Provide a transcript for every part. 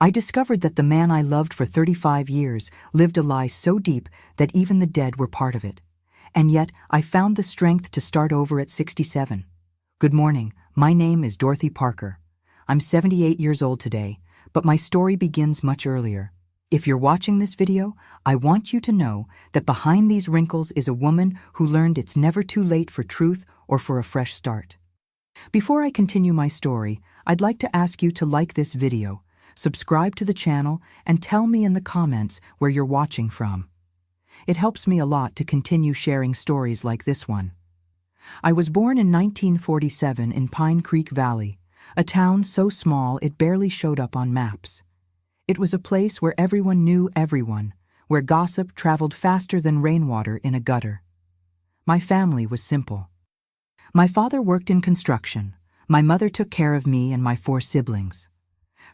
I discovered that the man I loved for 35 years lived a lie so deep that even the dead were part of it. And yet, I found the strength to start over at 67. Good morning, my name is Dorothy Parker. I'm 78 years old today, but my story begins much earlier. If you're watching this video, I want you to know that behind these wrinkles is a woman who learned it's never too late for truth or for a fresh start. Before I continue my story, I'd like to ask you to like this video, subscribe to the channel, and tell me in the comments where you're watching from. It helps me a lot to continue sharing stories like this one. I was born in 1947 in Pine Creek Valley, a town so small it barely showed up on maps. It was a place where everyone knew everyone, where gossip traveled faster than rainwater in a gutter. My family was simple. My father worked in construction. My mother took care of me and my 4 siblings.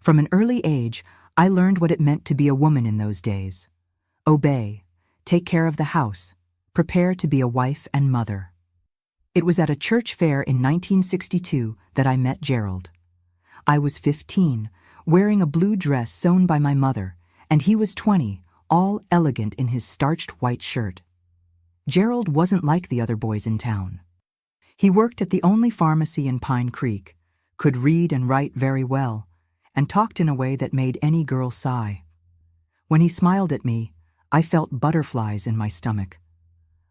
From an early age, I learned what it meant to be a woman in those days. Obey, take care of the house, prepare to be a wife and mother. It was at a church fair in 1962 that I met Gerald. I was 15, wearing a blue dress sewn by my mother, and he was 20, all elegant in his starched white shirt. Gerald wasn't like the other boys in town. He worked at the only pharmacy in Pine Creek, could read and write very well, and talked in a way that made any girl sigh. When he smiled at me, I felt butterflies in my stomach.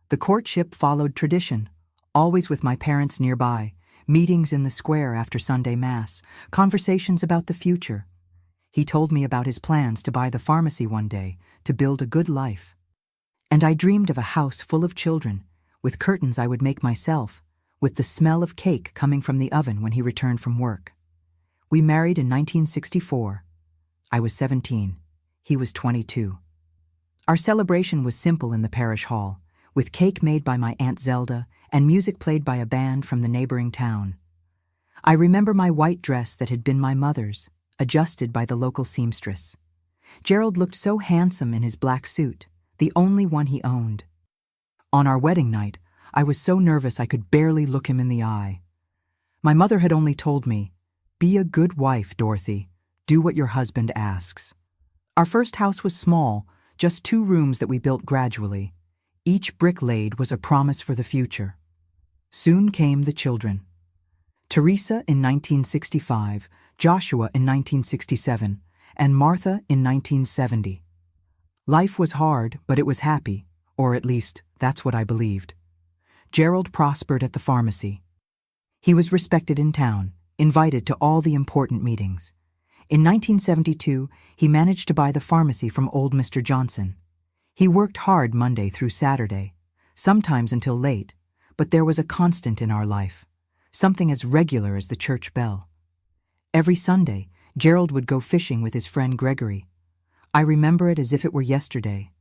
The courtship followed tradition, always with my parents nearby, meetings in the square after Sunday Mass, conversations about the future. He told me about his plans to buy the pharmacy one day, to build a good life. And I dreamed of a house full of children, with curtains I would make myself, with the smell of cake coming from the oven when he returned from work. We married in 1964. I was 17. He was 22. Our celebration was simple in the parish hall, with cake made by my Aunt Zelda and music played by a band from the neighboring town. I remember my white dress that had been my mother's, adjusted by the local seamstress. Gerald looked so handsome in his black suit, the only one he owned. On our wedding night, I was so nervous I could barely look him in the eye. My mother had only told me, "Be a good wife, Dorothy. Do what your husband asks." Our first house was small, just 2 rooms that we built gradually. Each brick laid was a promise for the future. Soon came the children. Teresa in 1965, Joshua in 1967, and Martha in 1970. Life was hard, but it was happy, or at least, that's what I believed. Gerald prospered at the pharmacy. He was respected in town, invited to all the important meetings. In 1972, he managed to buy the pharmacy from old Mr. Johnson. He worked hard Monday through Saturday, sometimes until late, but there was a constant in our life, something as regular as the church bell. Every Sunday, Gerald would go fishing with his friend Gregory. I remember it as if it were yesterday.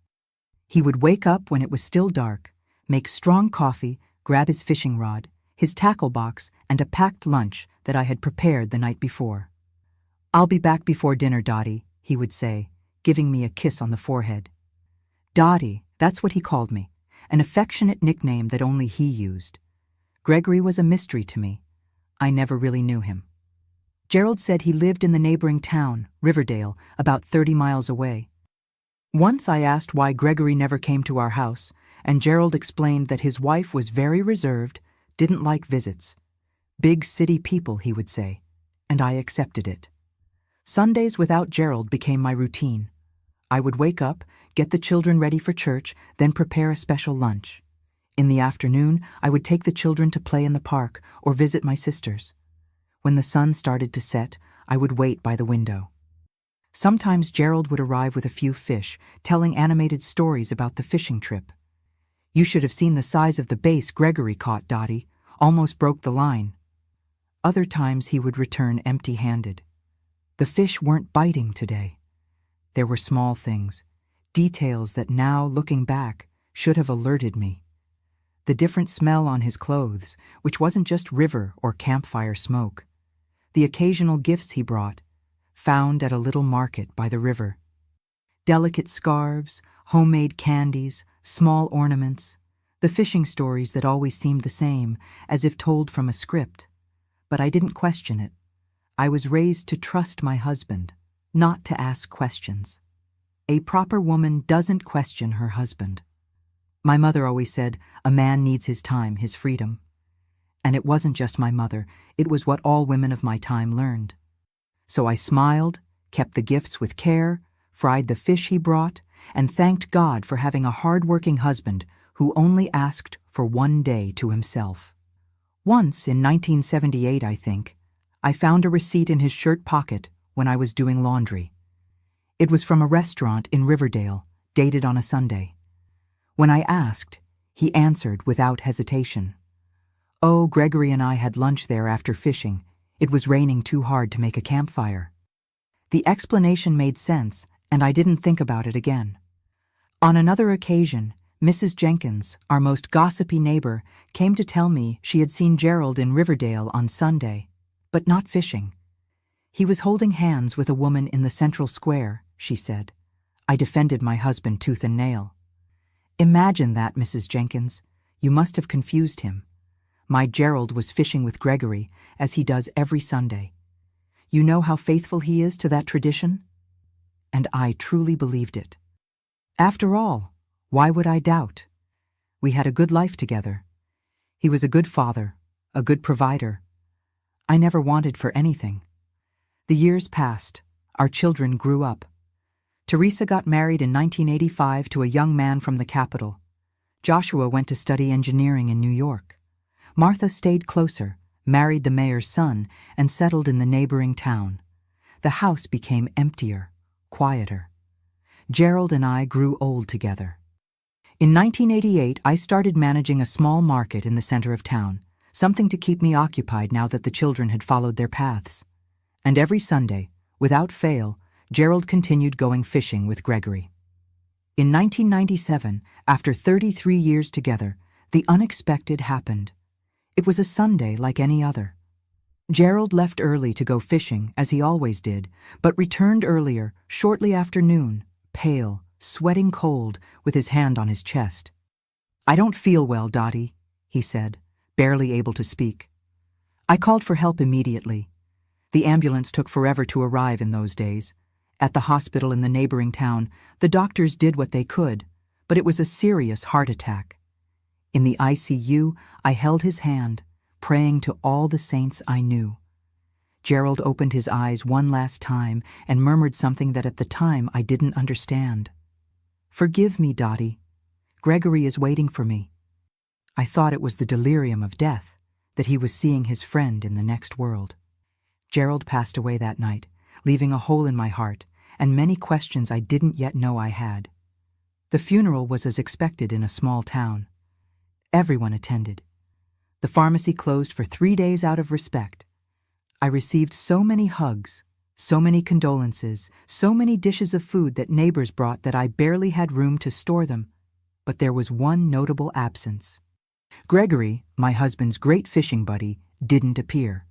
He would wake up when it was still dark, make strong coffee, grab his fishing rod, his tackle box, and a packed lunch that I had prepared the night before. "I'll be back before dinner, Dottie," he would say, giving me a kiss on the forehead. Dottie, that's what he called me, an affectionate nickname that only he used. Gregory was a mystery to me. I never really knew him. Gerald said he lived in the neighboring town, Riverdale, about 30 miles away. Once I asked why Gregory never came to our house, and Gerald explained that his wife was very reserved, didn't like visits. Big city people, he would say, and I accepted it. Sundays without Gerald became my routine. I would wake up, get the children ready for church, then prepare a special lunch. In the afternoon, I would take the children to play in the park or visit my sisters. When the sun started to set, I would wait by the window. Sometimes Gerald would arrive with a few fish, telling animated stories about the fishing trip. "You should have seen the size of the bass Gregory caught, Dottie. Almost broke the line." Other times he would return empty-handed. The fish weren't biting today. There were small things, details that now, looking back, should have alerted me. The different smell on his clothes, which wasn't just river or campfire smoke. The occasional gifts he brought, found at a little market by the river. Delicate scarves, homemade candies, small ornaments, the fishing stories that always seemed the same, as if told from a script. But I didn't question it. I was raised to trust my husband. not to ask questions. A proper woman doesn't question her husband. My mother always said, a man needs his time, his freedom. And it wasn't just my mother, it was what all women of my time learned. So I smiled, kept the gifts with care, fried the fish he brought, and thanked God for having a hard-working husband who only asked for one day to himself. Once, in 1978, I think, I found a receipt in his shirt pocket when I was doing laundry. It was from a restaurant in Riverdale, dated on a Sunday. When I asked, he answered without hesitation. Oh, Gregory and I had lunch there after fishing. It was raining too hard to make a campfire. The explanation made sense, and I didn't think about it again. On another occasion, Mrs. Jenkins, our most gossipy neighbor, came to tell me she had seen Gerald in Riverdale on Sunday, but not fishing. He was holding hands with a woman in the central square, she said. I defended my husband tooth and nail. Imagine that, Mrs. Jenkins. You must have confused him. My Gerald was fishing with Gregory, as he does every Sunday. You know how faithful he is to that tradition? And I truly believed it. After all, why would I doubt? We had a good life together. He was a good father, a good provider. I never wanted for anything. The years passed. Our children grew up. Teresa got married in 1985 to a young man from the capital. Joshua went to study engineering in New York. Martha stayed closer, married the mayor's son, and settled in the neighboring town. The house became emptier, quieter. Gerald and I grew old together. In 1988, I started managing a small market in the center of town, something to keep me occupied now that the children had followed their paths. And every Sunday, without fail, Gerald continued going fishing with Gregory. In 1997, after 33 years together, the unexpected happened. It was a Sunday like any other. Gerald left early to go fishing, as he always did, but returned earlier, shortly after noon, pale, sweating cold, with his hand on his chest. I don't feel well, Dottie, he said, barely able to speak. I called for help immediately. The ambulance took forever to arrive in those days. At the hospital in the neighboring town, the doctors did what they could, but it was a serious heart attack. In the ICU, I held his hand, praying to all the saints I knew. Gerald opened his eyes one last time and murmured something that at the time I didn't understand. Forgive me, Dottie. Gregory is waiting for me. I thought it was the delirium of death, that he was seeing his friend in the next world. Gerald passed away that night, leaving a hole in my heart and many questions I didn't yet know I had. The funeral was as expected in a small town. Everyone attended. The pharmacy closed for 3 days out of respect. I received so many hugs, so many condolences, so many dishes of food that neighbors brought that I barely had room to store them. But there was one notable absence. Gregory, my husband's great fishing buddy, didn't appear.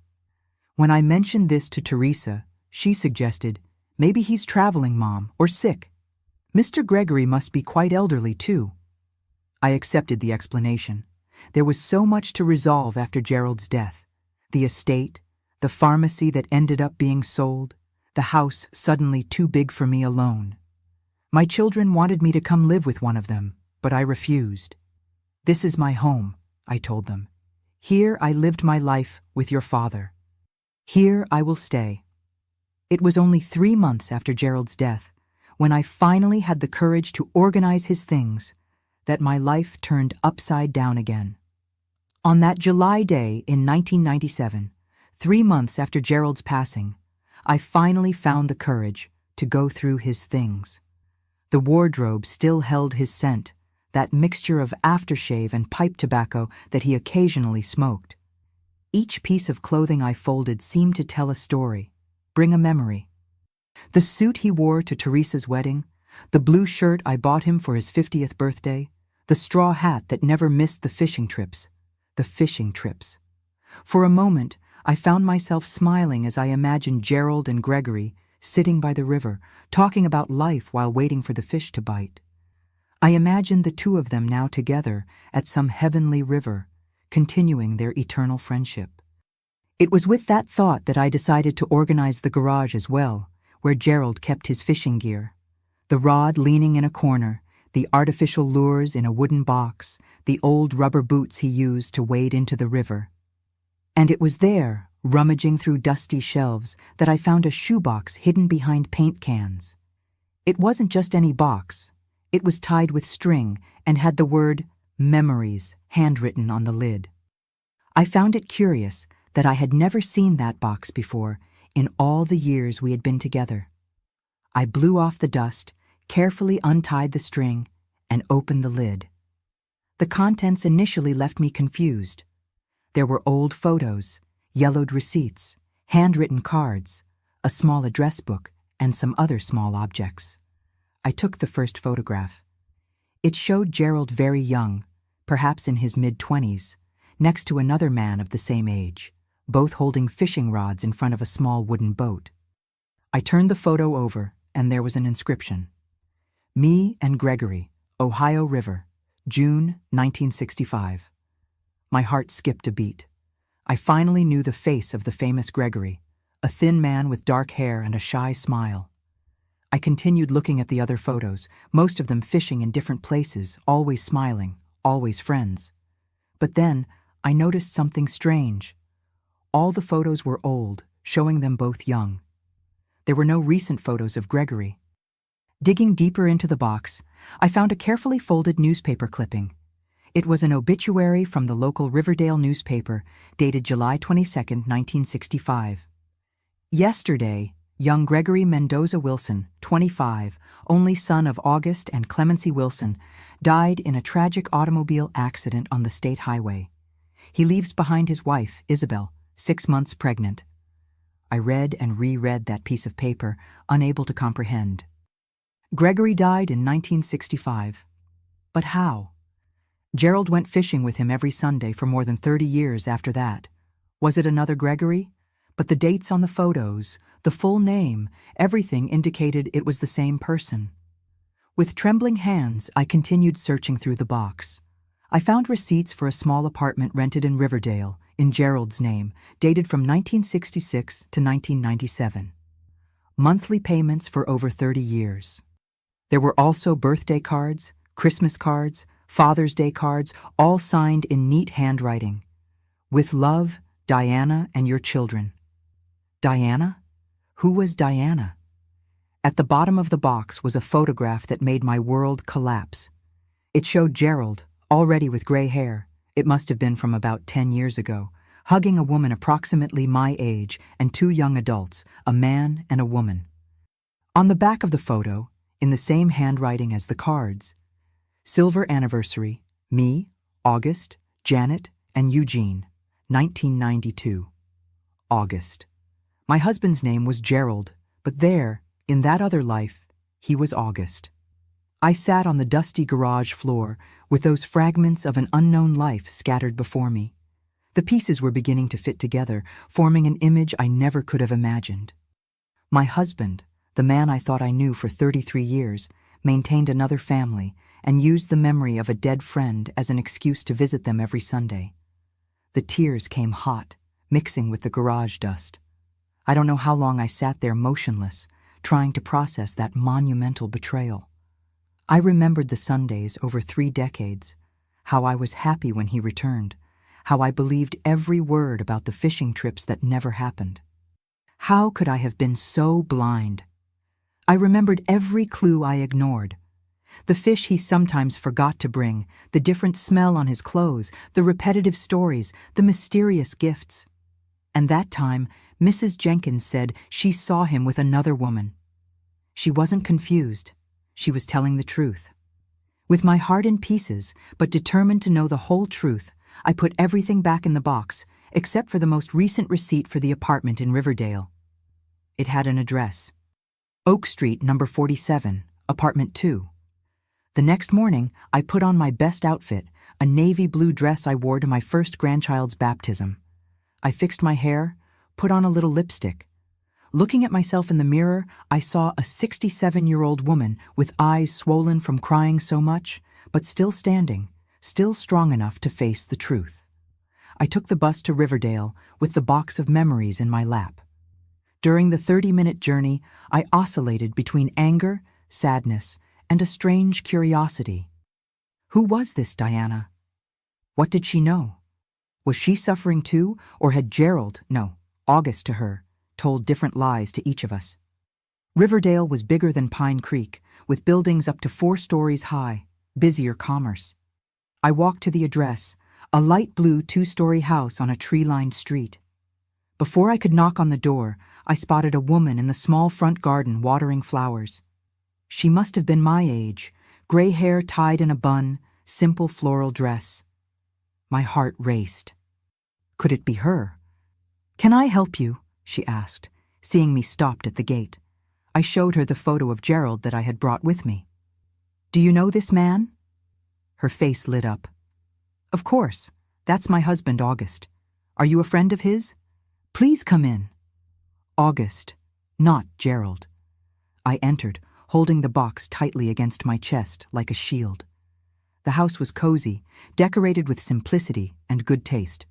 When I mentioned this to Teresa, she suggested, maybe he's traveling, Mom, or sick. Mr. Gregory must be quite elderly, too. I accepted the explanation. There was so much to resolve after Gerald's death. The estate, the pharmacy that ended up being sold, the house suddenly too big for me alone. My children wanted me to come live with one of them, but I refused. This is my home, I told them. Here I lived my life with your father. Here I will stay. It was only 3 months after Gerald's death, when I finally had the courage to organize his things, that my life turned upside down again. On that July day in 1997, 3 months after Gerald's passing, I finally found the courage to go through his things. The wardrobe still held his scent, that mixture of aftershave and pipe tobacco that he occasionally smoked. Each piece of clothing I folded seemed to tell a story, bring a memory. The suit he wore to Teresa's wedding, the blue shirt I bought him for his 50th birthday, the straw hat that never missed the fishing trips. For a moment, I found myself smiling as I imagined Gerald and Gregory sitting by the river, talking about life while waiting for the fish to bite. I imagined the two of them now together at some heavenly river, continuing their eternal friendship. It was with that thought that I decided to organize the garage as well, where Gerald kept his fishing gear. The rod leaning in a corner, the artificial lures in a wooden box, the old rubber boots he used to wade into the river. And it was there, rummaging through dusty shelves, that I found a shoebox hidden behind paint cans. It wasn't just any box. It was tied with string and had the word "Memories" handwritten on the lid. I found it curious that I had never seen that box before in all the years we had been together. I blew off the dust, carefully untied the string, and opened the lid. The contents initially left me confused. There were old photos, yellowed receipts, handwritten cards, a small address book, and some other small objects. I took the first photograph. It showed Gerald very young, perhaps in his mid-20s, next to another man of the same age, both holding fishing rods in front of a small wooden boat. I turned the photo over, and there was an inscription. Me and Gregory, Ohio River, June 1965. My heart skipped a beat. I finally knew the face of the famous Gregory, a thin man with dark hair and a shy smile. I continued looking at the other photos, most of them fishing in different places, always smiling, always friends. But then, I noticed something strange. All the photos were old, showing them both young. There were no recent photos of Gregory. Digging deeper into the box, I found a carefully folded newspaper clipping. It was an obituary from the local Riverdale newspaper, dated July 22, 1965. Yesterday, young Gregory Mendoza Wilson, 25, only son of August and Clemency Wilson, died in a tragic automobile accident on the state highway. He leaves behind his wife, Isabel, 6 months pregnant. I read and reread that piece of paper, unable to comprehend. Gregory died in 1965. But how? Gerald went fishing with him every Sunday for more than 30 years after that. Was it another Gregory? But the dates on the photos, the full name, everything indicated it was the same person. With trembling hands, I continued searching through the box. I found receipts for a small apartment rented in Riverdale, in Gerald's name, dated from 1966 to 1997. Monthly payments for over 30 years. There were also birthday cards, Christmas cards, Father's Day cards, all signed in neat handwriting. With love, Diana and your children. Diana? Who was Diana? At the bottom of the box was a photograph that made my world collapse. It showed Gerald, already with gray hair, it must have been from about 10 years ago, hugging a woman approximately my age and 2 young adults, a man and a woman. On the back of the photo, in the same handwriting as the cards, silver anniversary, me, August, Janet, and Eugene, 1992. August. My husband's name was Gerald, but there, in that other life, he was August. I sat on the dusty garage floor with those fragments of an unknown life scattered before me. The pieces were beginning to fit together, forming an image I never could have imagined. My husband, the man I thought I knew for 33 years, maintained another family and used the memory of a dead friend as an excuse to visit them every Sunday. The tears came hot, mixing with the garage dust. I don't know how long I sat there motionless, trying to process that monumental betrayal. I remembered the Sundays over 3 decades, how I was happy when he returned, how I believed every word about the fishing trips that never happened. How could I have been so blind? I remembered every clue I ignored. The fish he sometimes forgot to bring, the different smell on his clothes, the repetitive stories, the mysterious gifts. And that time, Mrs. Jenkins said she saw him with another woman. She wasn't confused. She was telling the truth. With my heart in pieces, but determined to know the whole truth, I put everything back in the box, except for the most recent receipt for the apartment in Riverdale. It had an address. Oak Street, number 47, apartment 2. The next morning, I put on my best outfit, a navy blue dress I wore to my first grandchild's baptism. I fixed my hair, put on a little lipstick. Looking at myself in the mirror, I saw a 67-year-old woman with eyes swollen from crying so much, but still standing, still strong enough to face the truth. I took the bus to Riverdale with the box of memories in my lap. During the 30-minute journey, I oscillated between anger, sadness, and a strange curiosity. Who was this Diana? What did she know? Was she suffering too, or had Gerald, no, August to her, told different lies to each of us? Riverdale was bigger than Pine Creek, with buildings up to 4 stories high, busier commerce. I walked to the address, a light blue 2-story house on a tree-lined street. Before I could knock on the door, I spotted a woman in the small front garden watering flowers. She must have been my age, gray hair tied in a bun, simple floral dress. My heart raced. Could it be her? "Can I help you?" she asked, seeing me stopped at the gate. I showed her the photo of Gerald that I had brought with me. "Do you know this man?" Her face lit up. "Of course. That's my husband, August. Are you a friend of his? Please come in." August, not Gerald. I entered, holding the box tightly against my chest like a shield. The house was cozy, decorated with simplicity and good taste.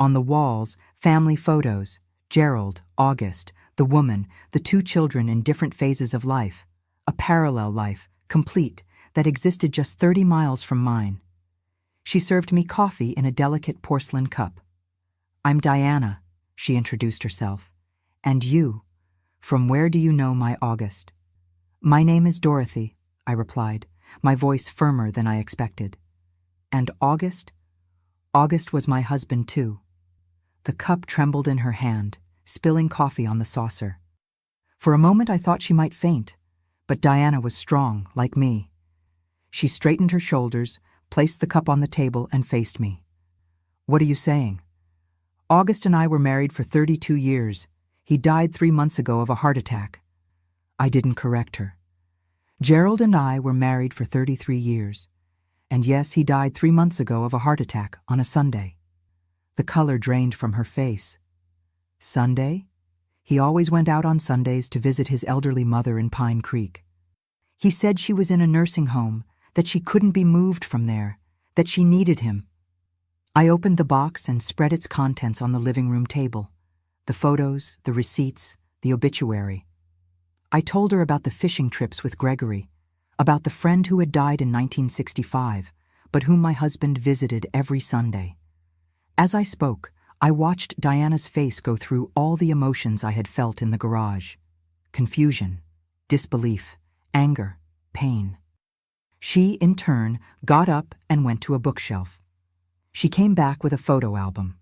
On the walls, family photos, Gerald, August, the woman, the 2 children in different phases of life, a parallel life, complete, that existed just 30 miles from mine. She served me coffee in a delicate porcelain cup. "I'm Diana," she introduced herself. "And you? From where do you know my August?" "My name is Dorothy," I replied, my voice firmer than I expected. "And August?" "August was my husband too." The cup trembled in her hand, spilling coffee on the saucer. For a moment I thought she might faint, but Diana was strong, like me. She straightened her shoulders, placed the cup on the table, and faced me. "What are you saying?" "August and I were married for 32 years. He died 3 months ago of a heart attack." I didn't correct her. "Gerald and I were married for 33 years. And yes, he died 3 months ago of a heart attack on a Sunday." The color drained from her face. "Sunday?" "He always went out on Sundays to visit his elderly mother in Pine Creek. He said she was in a nursing home, that she couldn't be moved from there, that she needed him." I opened the box and spread its contents on the living room table. The photos, the receipts, the obituary. I told her about the fishing trips with Gregory, about the friend who had died in 1965, but whom my husband visited every Sunday. As I spoke, I watched Diana's face go through all the emotions I had felt in the garage. Confusion, disbelief, anger, pain. She, in turn, got up and went to a bookshelf. She came back with a photo album.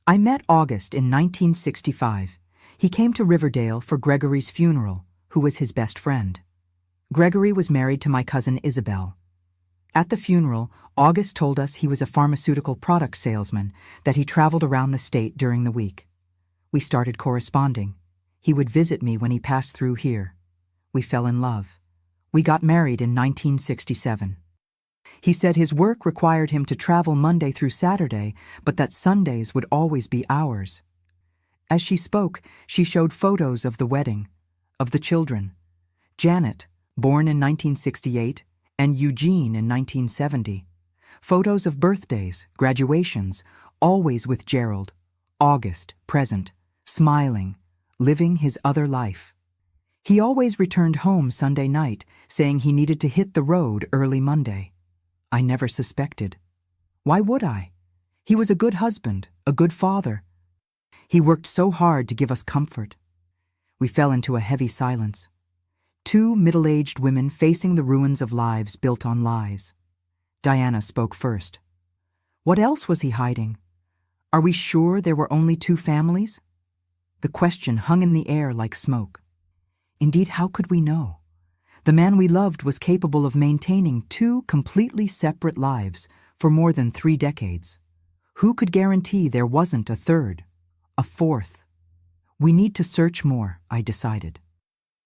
"I met August in 1965. He came to Riverdale for Gregory's funeral, who was his best friend. Gregory was married to my cousin Isabel. At the funeral, August told us he was a pharmaceutical product salesman, that he traveled around the state during the week. We started corresponding. He would visit me when he passed through here. We fell in love. We got married in 1967. He said his work required him to travel Monday through Saturday, but that Sundays would always be ours." As she spoke, she showed photos of the wedding, of the children. Janet, born in 1968, and Eugene in 1970. Photos of birthdays, graduations, always with Gerald. August, present, smiling, living his other life. He always returned home Sunday night, saying he needed to hit the road early Monday. I never suspected. Why would I? He was a good husband, a good father. He worked so hard to give us comfort. We fell into a heavy silence. 2 middle-aged women facing the ruins of lives built on lies. Diana spoke first. "What else was he hiding? Are we sure there were only 2 families?" The question hung in the air like smoke. Indeed, how could we know? The man we loved was capable of maintaining 2 completely separate lives for more than 3 decades. Who could guarantee there wasn't a third, a fourth? We need to search more, I decided.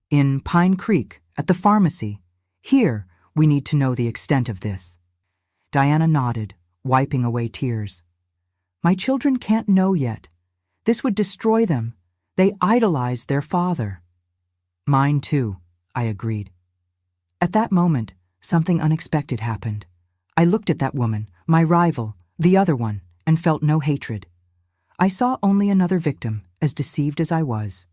In Pine Creek, at the pharmacy, here we need to know the extent of this. Diana nodded, wiping away tears. "My children can't know yet. This would destroy them. They idolized their father." "Mine too," I agreed. At that moment, something unexpected happened. I looked at that woman, my rival, the other one, and felt no hatred. I saw only another victim, as deceived as I was.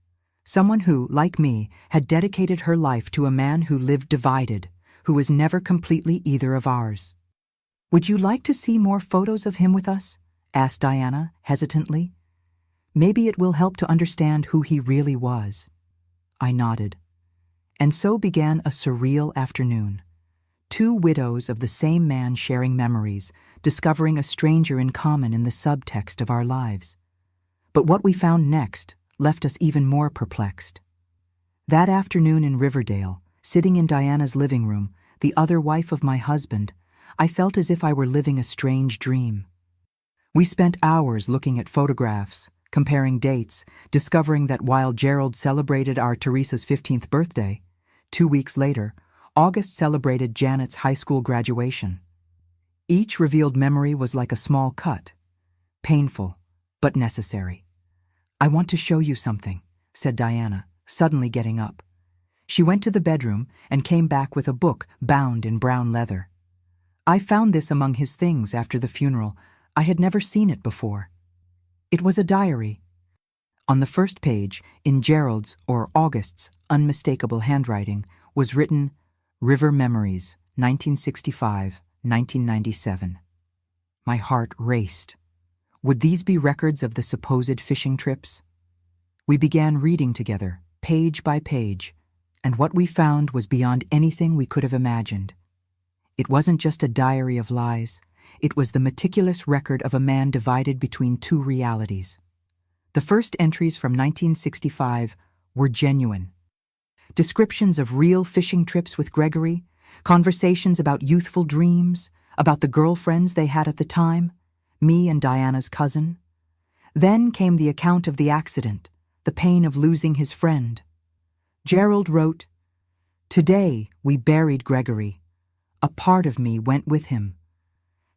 Someone who, like me, had dedicated her life to a man who lived divided, who was never completely either of ours. "Would you like to see more photos of him with us?" asked Diana, hesitantly. "Maybe it will help to understand who he really was." I nodded. And so began a surreal afternoon. Two widows of the same man sharing memories, discovering a stranger in common in the subtext of our lives. But what we found next left us even more perplexed. That afternoon in Riverdale, sitting in Diana's living room, the other wife of my husband, I felt as if I were living a strange dream. We spent hours looking at photographs, comparing dates, discovering that while Gerald celebrated our Teresa's 15th birthday, 2 weeks later, August celebrated Janet's high school graduation. Each revealed memory was like a small cut, painful, but necessary. "I want to show you something," said Diana, suddenly getting up. She went to the bedroom and came back with a book bound in brown leather. I found this among his things after the funeral. I had never seen it before. It was a diary. On the first page, in Gerald's or August's unmistakable handwriting, was written, "River Memories, 1965-1997. My heart raced. Would these be records of the supposed fishing trips? We began reading together, page by page, and what we found was beyond anything we could have imagined. It wasn't just a diary of lies. It was the meticulous record of a man divided between two realities. The first entries from 1965 were genuine. Descriptions of real fishing trips with Gregory, conversations about youthful dreams, about the girlfriends they had at the time, me and Diana's cousin. Then came the account of the accident, the pain of losing his friend. Gerald wrote, "Today we buried Gregory. A part of me went with him.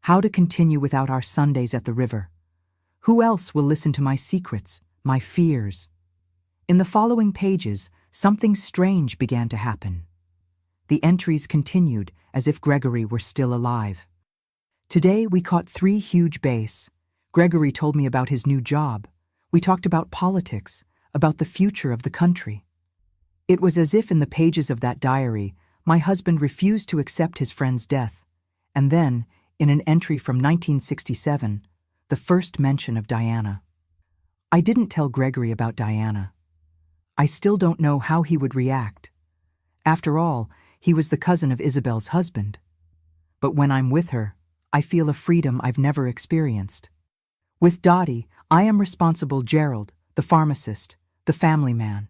How to continue without our Sundays at the river? Who else will listen to my secrets, my fears?" In the following pages, something strange began to happen. The entries continued as if Gregory were still alive. "Today we caught 3 huge bass. Gregory told me about his new job. We talked about politics, about the future of the country." It was as if in the pages of that diary, my husband refused to accept his friend's death, and then, in an entry from 1967, the first mention of Diana. I didn't tell Gregory about Diana. I still don't know how he would react. After all, he was the cousin of Isabel's husband. But when I'm with her, I feel a freedom I've never experienced. With Dottie, I am responsible Gerald, the pharmacist, the family man.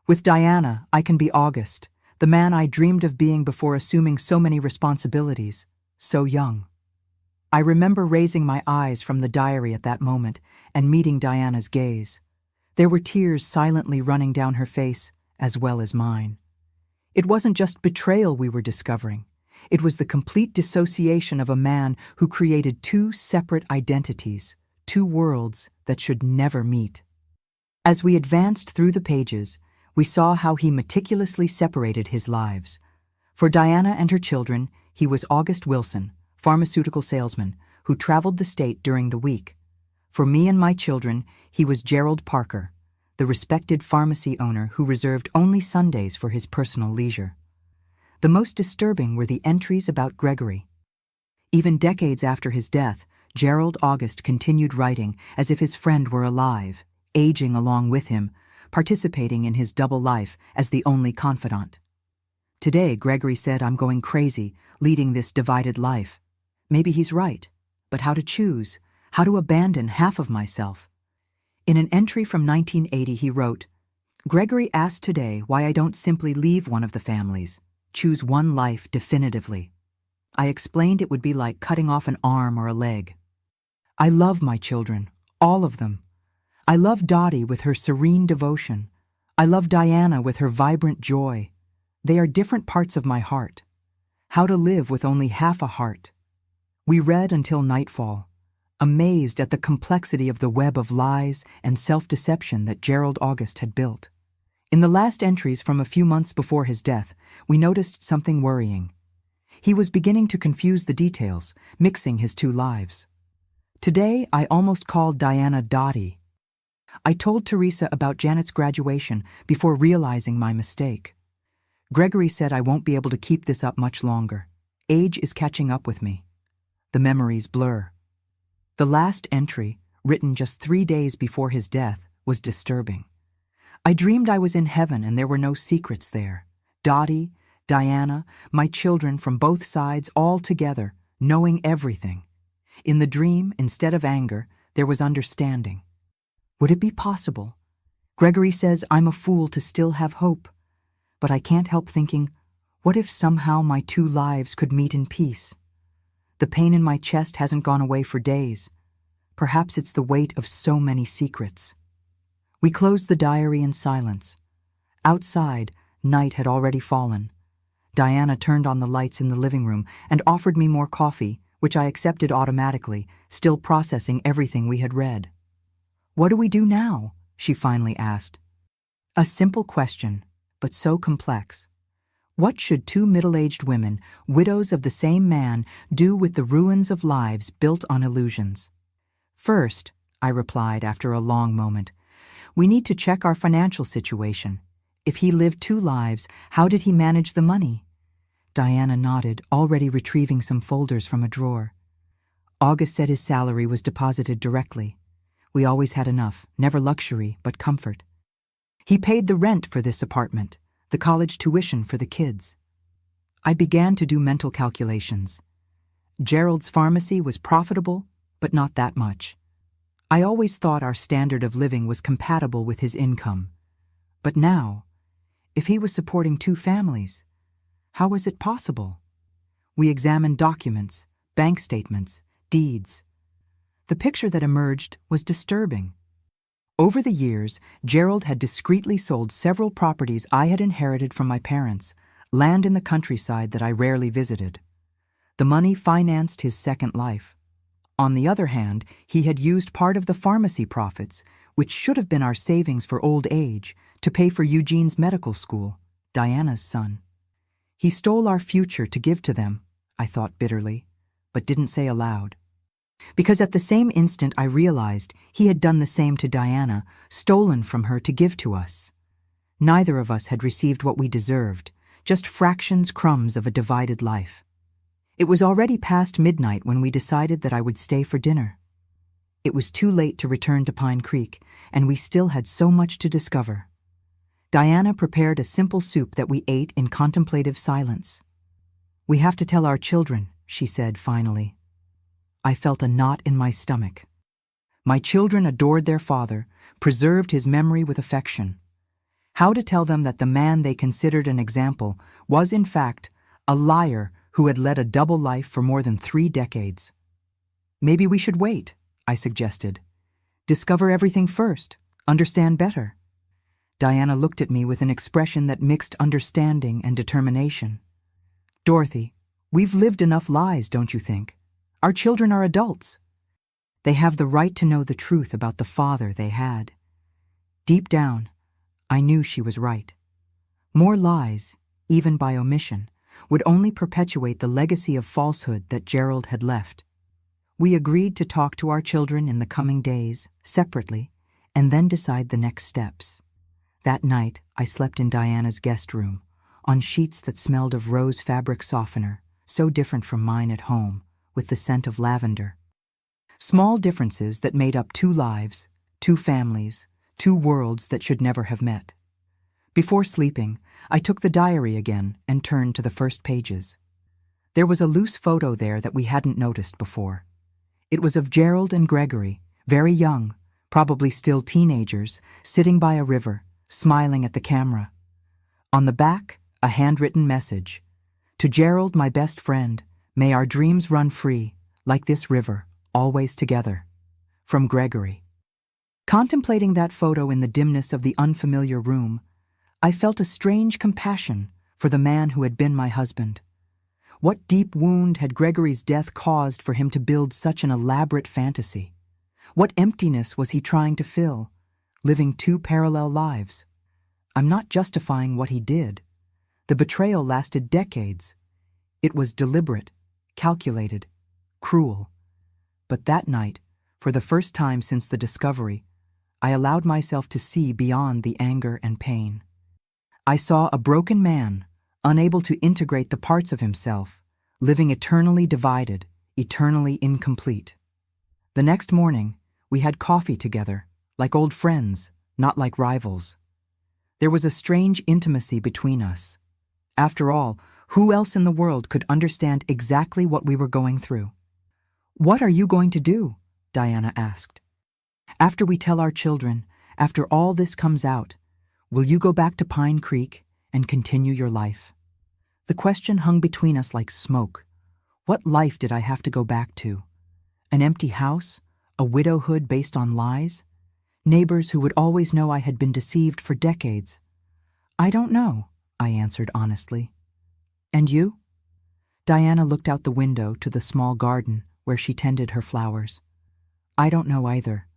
With Diana, I can be August, the man I dreamed of being before assuming so many responsibilities, so young. I remember raising my eyes from the diary at that moment and meeting Diana's gaze. There were tears silently running down her face, as well as mine. It wasn't just betrayal we were discovering. It was the complete dissociation of a man who created 2 separate identities, 2 worlds that should never meet. As we advanced through the pages, we saw how he meticulously separated his lives. For Diana and her children, he was August Wilson, pharmaceutical salesman, who traveled the state during the week. For me and my children, he was Gerald Parker, the respected pharmacy owner who reserved only Sundays for his personal leisure. The most disturbing were the entries about Gregory. Even decades after his death, Gerald August continued writing as if his friend were alive, aging along with him, participating in his double life as the only confidant. "Today, Gregory said I'm going crazy, leading this divided life. Maybe he's right, but how to choose, how to abandon half of myself?" In an entry from 1980, he wrote, "Gregory asked today why I don't simply leave one of the families, choose one life definitively. I explained it would be like cutting off an arm or a leg. I love my children, all of them. I love Dottie with her serene devotion. I love Diana with her vibrant joy. They are different parts of my heart. How to live with only half a heart." We read until nightfall, amazed at the complexity of the web of lies and self-deception that Gerald August had built. In the last entries from a few months before his death, we noticed something worrying. He was beginning to confuse the details, mixing his 2 lives. "Today, I almost called Diana Dottie. I told Teresa about Janet's graduation before realizing my mistake. Gregory said I won't be able to keep this up much longer. Age is catching up with me. The memories blur. The last entry, written just 3 days before his death, was disturbing. I dreamed I was in heaven and there were no secrets there. Dottie, Diana, my children from both sides all together, knowing everything. In the dream, instead of anger, there was understanding. Would it be possible? Gregory says I'm a fool to still have hope. But I can't help thinking, what if somehow my 2 lives could meet in peace? The pain in my chest hasn't gone away for days. Perhaps it's the weight of so many secrets. We closed the diary in silence. Outside, night had already fallen. Diana turned on the lights in the living room and offered me more coffee, which I accepted automatically, still processing everything we had read. "What do we do now?" she finally asked. A simple question, but so complex. What should 2 middle-aged women, widows of the same man, do with the ruins of lives built on illusions? "First," I replied after a long moment, "we need to check our financial situation. If he lived 2 lives, how did he manage the money?" Diana nodded, already retrieving some folders from a drawer. August said his salary was deposited directly. We always had enough, never luxury, but comfort. He paid the rent for this apartment, the college tuition for the kids. I began to do mental calculations. Gerald's pharmacy was profitable, but not that much. I always thought our standard of living was compatible with his income. But now, if he was supporting 2 families, how was it possible? We examined documents, bank statements, deeds. The picture that emerged was disturbing. Over the years, Gerald had discreetly sold several properties I had inherited from my parents, land in the countryside that I rarely visited. The money financed his second life. On the other hand, he had used part of the pharmacy profits, which should have been our savings for old age, to pay for Eugene's medical school, Diana's son. He stole our future to give to them, I thought bitterly, but didn't say aloud. Because at the same instant I realized he had done the same to Diana, stolen from her to give to us. Neither of us had received what we deserved, just fractions, crumbs of a divided life. It was already past midnight when we decided that I would stay for dinner. It was too late to return to Pine Creek, and we still had so much to discover. Diana prepared a simple soup that we ate in contemplative silence. "We have to tell our children," she said finally. I felt a knot in my stomach. My children adored their father, preserved his memory with affection. How to tell them that the man they considered an example was, in fact, a liar who had led a double life for more than 3 decades? "Maybe we should wait," I suggested. "Discover everything first, understand better." Diana looked at me with an expression that mixed understanding and determination. "Dorothy, we've lived enough lies, don't you think? Our children are adults. They have the right to know the truth about the father they had." Deep down, I knew she was right. More lies, even by omission, would only perpetuate the legacy of falsehood that Gerald had left. We agreed to talk to our children in the coming days, separately, and then decide the next steps. That night, I slept in Diana's guest room, on sheets that smelled of rose fabric softener, so different from mine at home, with the scent of lavender. Small differences that made up 2 lives, 2 families, 2 worlds that should never have met. Before sleeping, I took the diary again and turned to the first pages. There was a loose photo there that we hadn't noticed before. It was of Gerald and Gregory, very young, probably still teenagers, sitting by a river, smiling at the camera. On the back, a handwritten message. "To Gerald, my best friend, may our dreams run free, like this river, always together." From Gregory. Contemplating that photo in the dimness of the unfamiliar room, I felt a strange compassion for the man who had been my husband. What deep wound had Gregory's death caused for him to build such an elaborate fantasy? What emptiness was he trying to fill, living 2 parallel lives? I'm not justifying what he did. The betrayal lasted decades. It was deliberate, calculated, cruel. But that night, for the first time since the discovery, I allowed myself to see beyond the anger and pain. I saw a broken man, unable to integrate the parts of himself, living eternally divided, eternally incomplete. The next morning, we had coffee together, like old friends, not like rivals. There was a strange intimacy between us. After all, who else in the world could understand exactly what we were going through? "What are you going to do?" Diana asked. "After we tell our children, after all this comes out, will you go back to Pine Creek and continue your life?" The question hung between us like smoke. What life did I have to go back to? An empty house? A widowhood based on lies? Neighbors who would always know I had been deceived for decades? "I don't know," I answered honestly. "And you?" Diana looked out the window to the small garden where she tended her flowers. "I don't know either.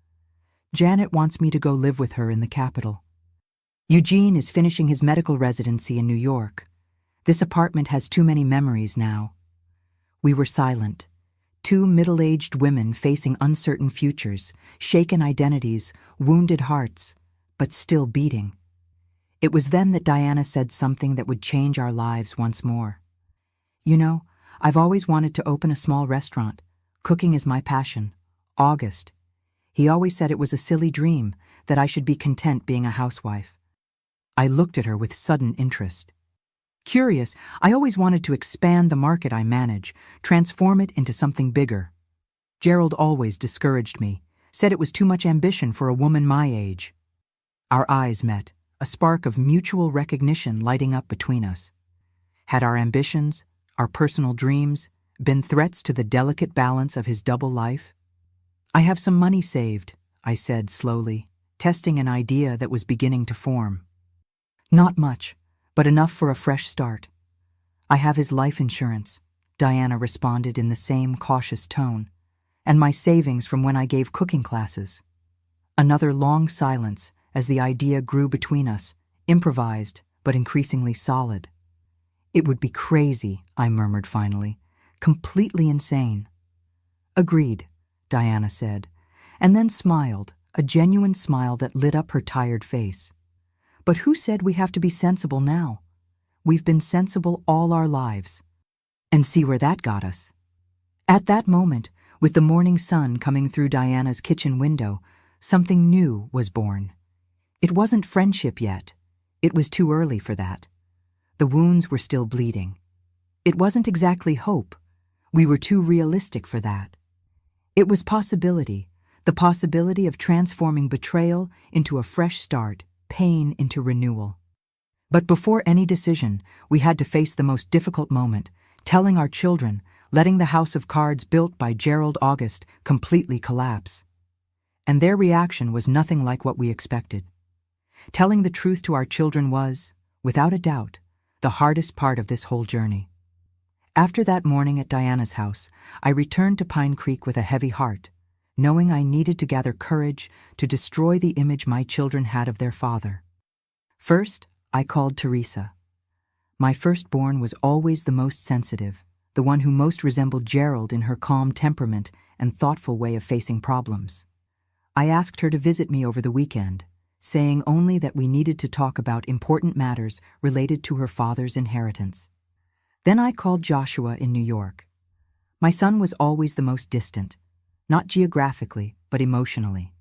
Janet wants me to go live with her in the capital. Eugene is finishing his medical residency in New York. This apartment has too many memories now." We were silent. Two middle-aged women facing uncertain futures, shaken identities, wounded hearts, but still beating. It was then that Diana said something that would change our lives once more. "You know, I've always wanted to open a small restaurant. Cooking is my passion. August. He always said it was a silly dream, that I should be content being a housewife." I looked at her with sudden interest. Curious, I always wanted to expand the market I manage, transform it into something bigger. Gerald always discouraged me, said it was too much ambition for a woman my age. Our eyes met, a spark of mutual recognition lighting up between us. Had our ambitions, our personal dreams, been threats to the delicate balance of his double life? "I have some money saved," I said slowly, testing an idea that was beginning to form. "Not much, but enough for a fresh start." "I have his life insurance," Diana responded in the same cautious tone, "and my savings from when I gave cooking classes." Another long silence as the idea grew between us, improvised but increasingly solid. "It would be crazy," I murmured finally, "completely insane." "Agreed," Diana said, and then smiled, a genuine smile that lit up her tired face. "But who said we have to be sensible now? We've been sensible all our lives. And see where that got us." At that moment, with the morning sun coming through Diana's kitchen window, something new was born. It wasn't friendship yet. It was too early for that. The wounds were still bleeding. It wasn't exactly hope. We were too realistic for that. It was possibility, the possibility of transforming betrayal into a fresh start, pain into renewal. But before any decision, we had to face the most difficult moment, telling our children, letting the house of cards built by Gerald August completely collapse. And their reaction was nothing like what we expected. Telling the truth to our children was, without a doubt, the hardest part of this whole journey. After that morning at Diana's house, I returned to Pine Creek with a heavy heart, knowing I needed to gather courage to destroy the image my children had of their father. First, I called Teresa. My firstborn was always the most sensitive, the one who most resembled Gerald in her calm temperament and thoughtful way of facing problems. I asked her to visit me over the weekend, saying only that we needed to talk about important matters related to her father's inheritance. Then I called Joshua in New York. My son was always the most distant, not geographically, but emotionally.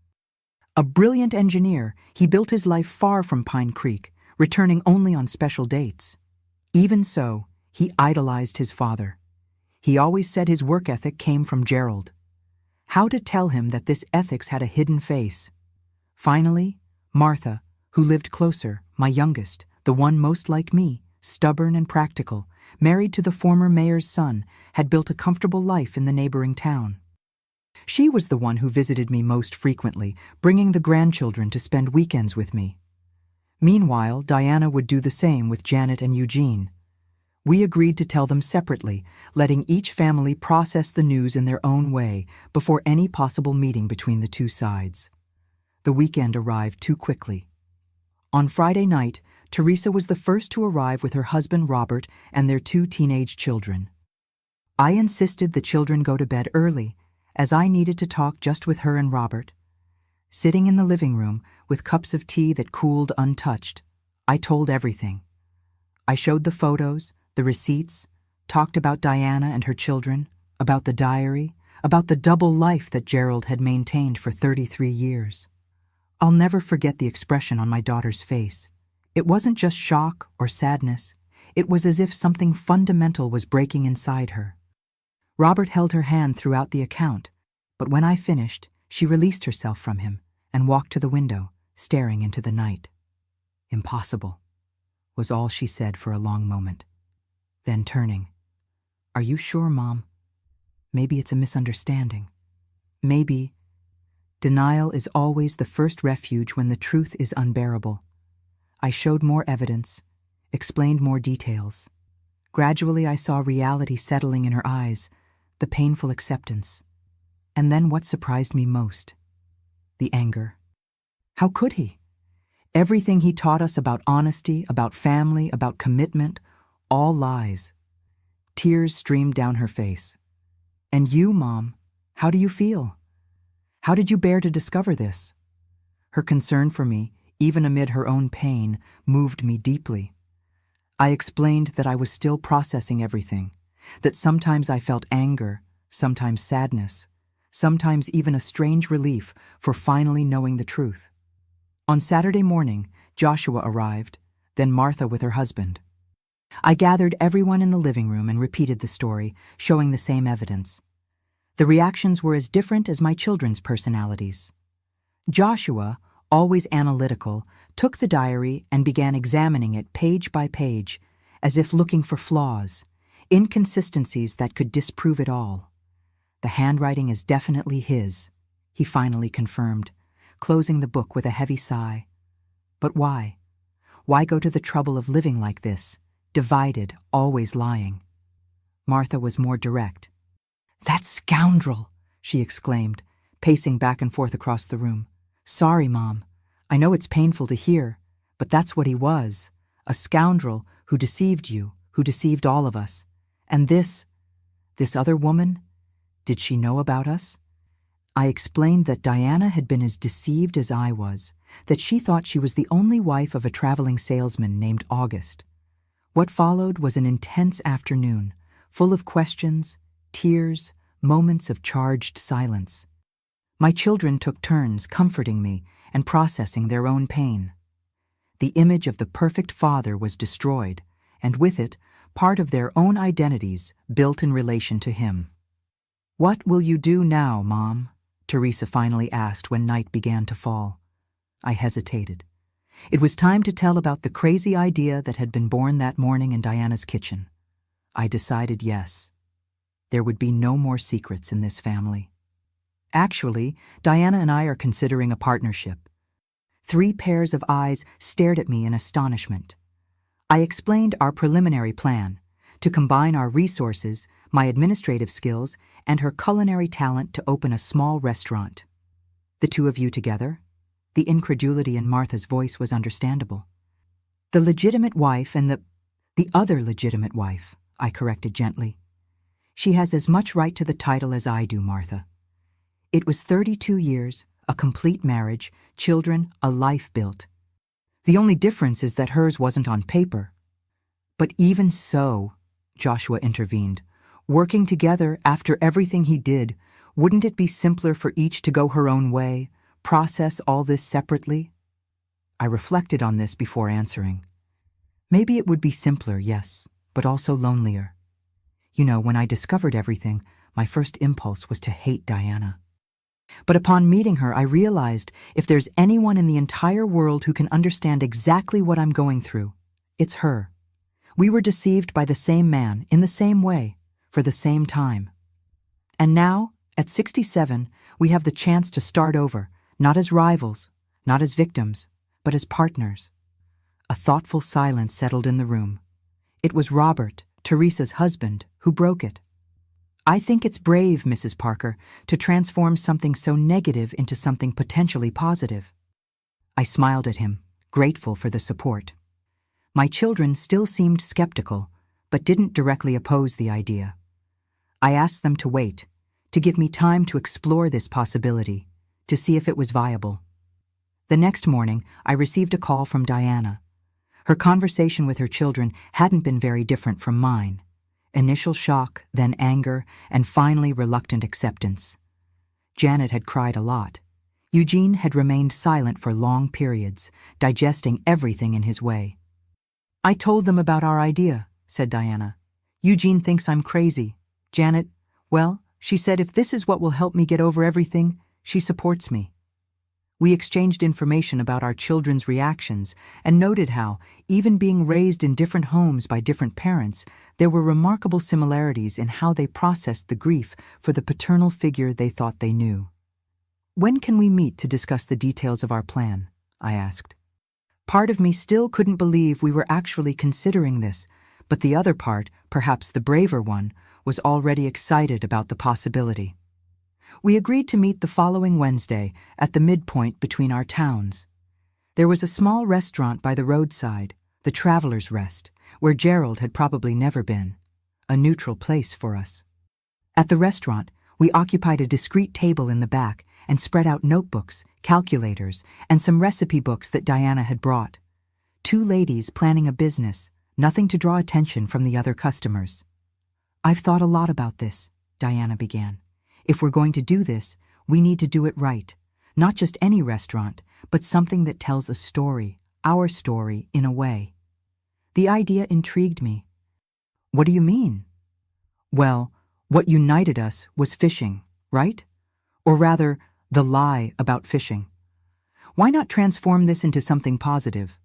A brilliant engineer, he built his life far from Pine Creek, returning only on special dates. Even so, he idolized his father. He always said his work ethic came from Gerald. How to tell him that this ethics had a hidden face? Finally, Martha, who lived closer, my youngest, the one most like me, stubborn and practical, married to the former mayor's son, had built a comfortable life in the neighboring town. She was the one who visited me most frequently, bringing the grandchildren to spend weekends with me. Meanwhile, Diana would do the same with Janet and Eugene. We agreed to tell them separately, letting each family process the news in their own way before any possible meeting between the two sides. The weekend arrived too quickly. On Friday night, Teresa was the first to arrive with her husband Robert and their two teenage children. I insisted the children go to bed early, as I needed to talk just with her and Robert. Sitting in the living room with cups of tea that cooled untouched, I told everything. I showed the photos, the receipts, talked about Diana and her children, about the diary, about the double life that Gerald had maintained for 33 years. I'll never forget the expression on my daughter's face. It wasn't just shock or sadness. It was as if something fundamental was breaking inside her. Robert held her hand throughout the account, but when I finished, she released herself from him and walked to the window, staring into the night. "Impossible," was all she said for a long moment. Then turning, "Are you sure, Mom? Maybe it's a misunderstanding. Maybe." Denial is always the first refuge when the truth is unbearable. I showed more evidence, explained more details. Gradually I saw reality settling in her eyes, the painful acceptance. And then what surprised me most? The anger. How could he? Everything he taught us about honesty, about family, about commitment, all lies. Tears streamed down her face. "And you, Mom, how do you feel? How did you bear to discover this?" Her concern for me, even amid her own pain, moved me deeply. I explained that I was still processing everything, that sometimes I felt anger, sometimes sadness, sometimes even a strange relief for finally knowing the truth. On Saturday morning, Joshua arrived, then Martha with her husband. I gathered everyone in the living room and repeated the story, showing the same evidence. The reactions were as different as my children's personalities. Joshua, always analytical, took the diary and began examining it page by page, as if looking for flaws, inconsistencies that could disprove it all. "The handwriting is definitely his," he finally confirmed, closing the book with a heavy sigh. But why? Why go to the trouble of living like this, divided, always lying? Martha was more direct. "That scoundrel!" she exclaimed, pacing back and forth across the room. "Sorry, Mom. I know it's painful to hear, but that's what he was. A scoundrel who deceived you, who deceived all of us. And this other woman, did she know about us?" I explained that Diana had been as deceived as I was, that she thought she was the only wife of a traveling salesman named August. What followed was an intense afternoon, full of questions, tears, moments of charged silence. My children took turns comforting me and processing their own pain. The image of the perfect father was destroyed, and with it, part of their own identities built in relation to him. "What will you do now, Mom?" Teresa finally asked when night began to fall. I hesitated. It was time to tell about the crazy idea that had been born that morning in Diana's kitchen. I decided yes. There would be no more secrets in this family. Actually, Diana and I are considering a partnership. 3 pairs of eyes stared at me in astonishment. I explained our preliminary plan, to combine our resources, my administrative skills, and her culinary talent to open a small restaurant. "The two of you together?" The incredulity in Martha's voice was understandable. "The legitimate wife and the other legitimate wife," I corrected gently. "She has as much right to the title as I do, Martha. It was 32 years, a complete marriage, children, a life built. The only difference is that hers wasn't on paper." "But even so," Joshua intervened, "working together after everything he did, wouldn't it be simpler for each to go her own way, process all this separately?" I reflected on this before answering. Maybe it would be simpler, yes, but also lonelier. You know, when I discovered everything, my first impulse was to hate Diana. But upon meeting her, I realized if there's anyone in the entire world who can understand exactly what I'm going through, it's her. We were deceived by the same man, in the same way, for the same time. And now, at 67, we have the chance to start over, not as rivals, not as victims, but as partners. A thoughtful silence settled in the room. It was Robert, Teresa's husband, who broke it. "I think it's brave, Mrs. Parker, to transform something so negative into something potentially positive." I smiled at him, grateful for the support. My children still seemed skeptical, but didn't directly oppose the idea. I asked them to wait, to give me time to explore this possibility, to see if it was viable. The next morning, I received a call from Diana. Her conversation with her children hadn't been very different from mine. Initial shock, then anger, and finally reluctant acceptance. Janet had cried a lot. Eugene had remained silent for long periods, digesting everything in his way. "I told them about our idea," said Diana. "Eugene thinks I'm crazy. Janet, well, she said if this is what will help me get over everything, she supports me." We exchanged information about our children's reactions and noted how, even being raised in different homes by different parents, there were remarkable similarities in how they processed the grief for the paternal figure they thought they knew. "When can we meet to discuss the details of our plan?" I asked. Part of me still couldn't believe we were actually considering this, but the other part, perhaps the braver one, was already excited about the possibility. We agreed to meet the following Wednesday at the midpoint between our towns. There was a small restaurant by the roadside, the Traveler's Rest, where Gerald had probably never been, a neutral place for us. At the restaurant, we occupied a discreet table in the back and spread out notebooks, calculators, and some recipe books that Diana had brought. Two ladies planning a business, nothing to draw attention from the other customers. "I've thought a lot about this," Diana began. "If we're going to do this, we need to do it right. Not just any restaurant, but something that tells a story, our story, in a way." The idea intrigued me. "What do you mean?" "Well, what united us was fishing, right? Or rather, the lie about fishing. Why not transform this into something positive?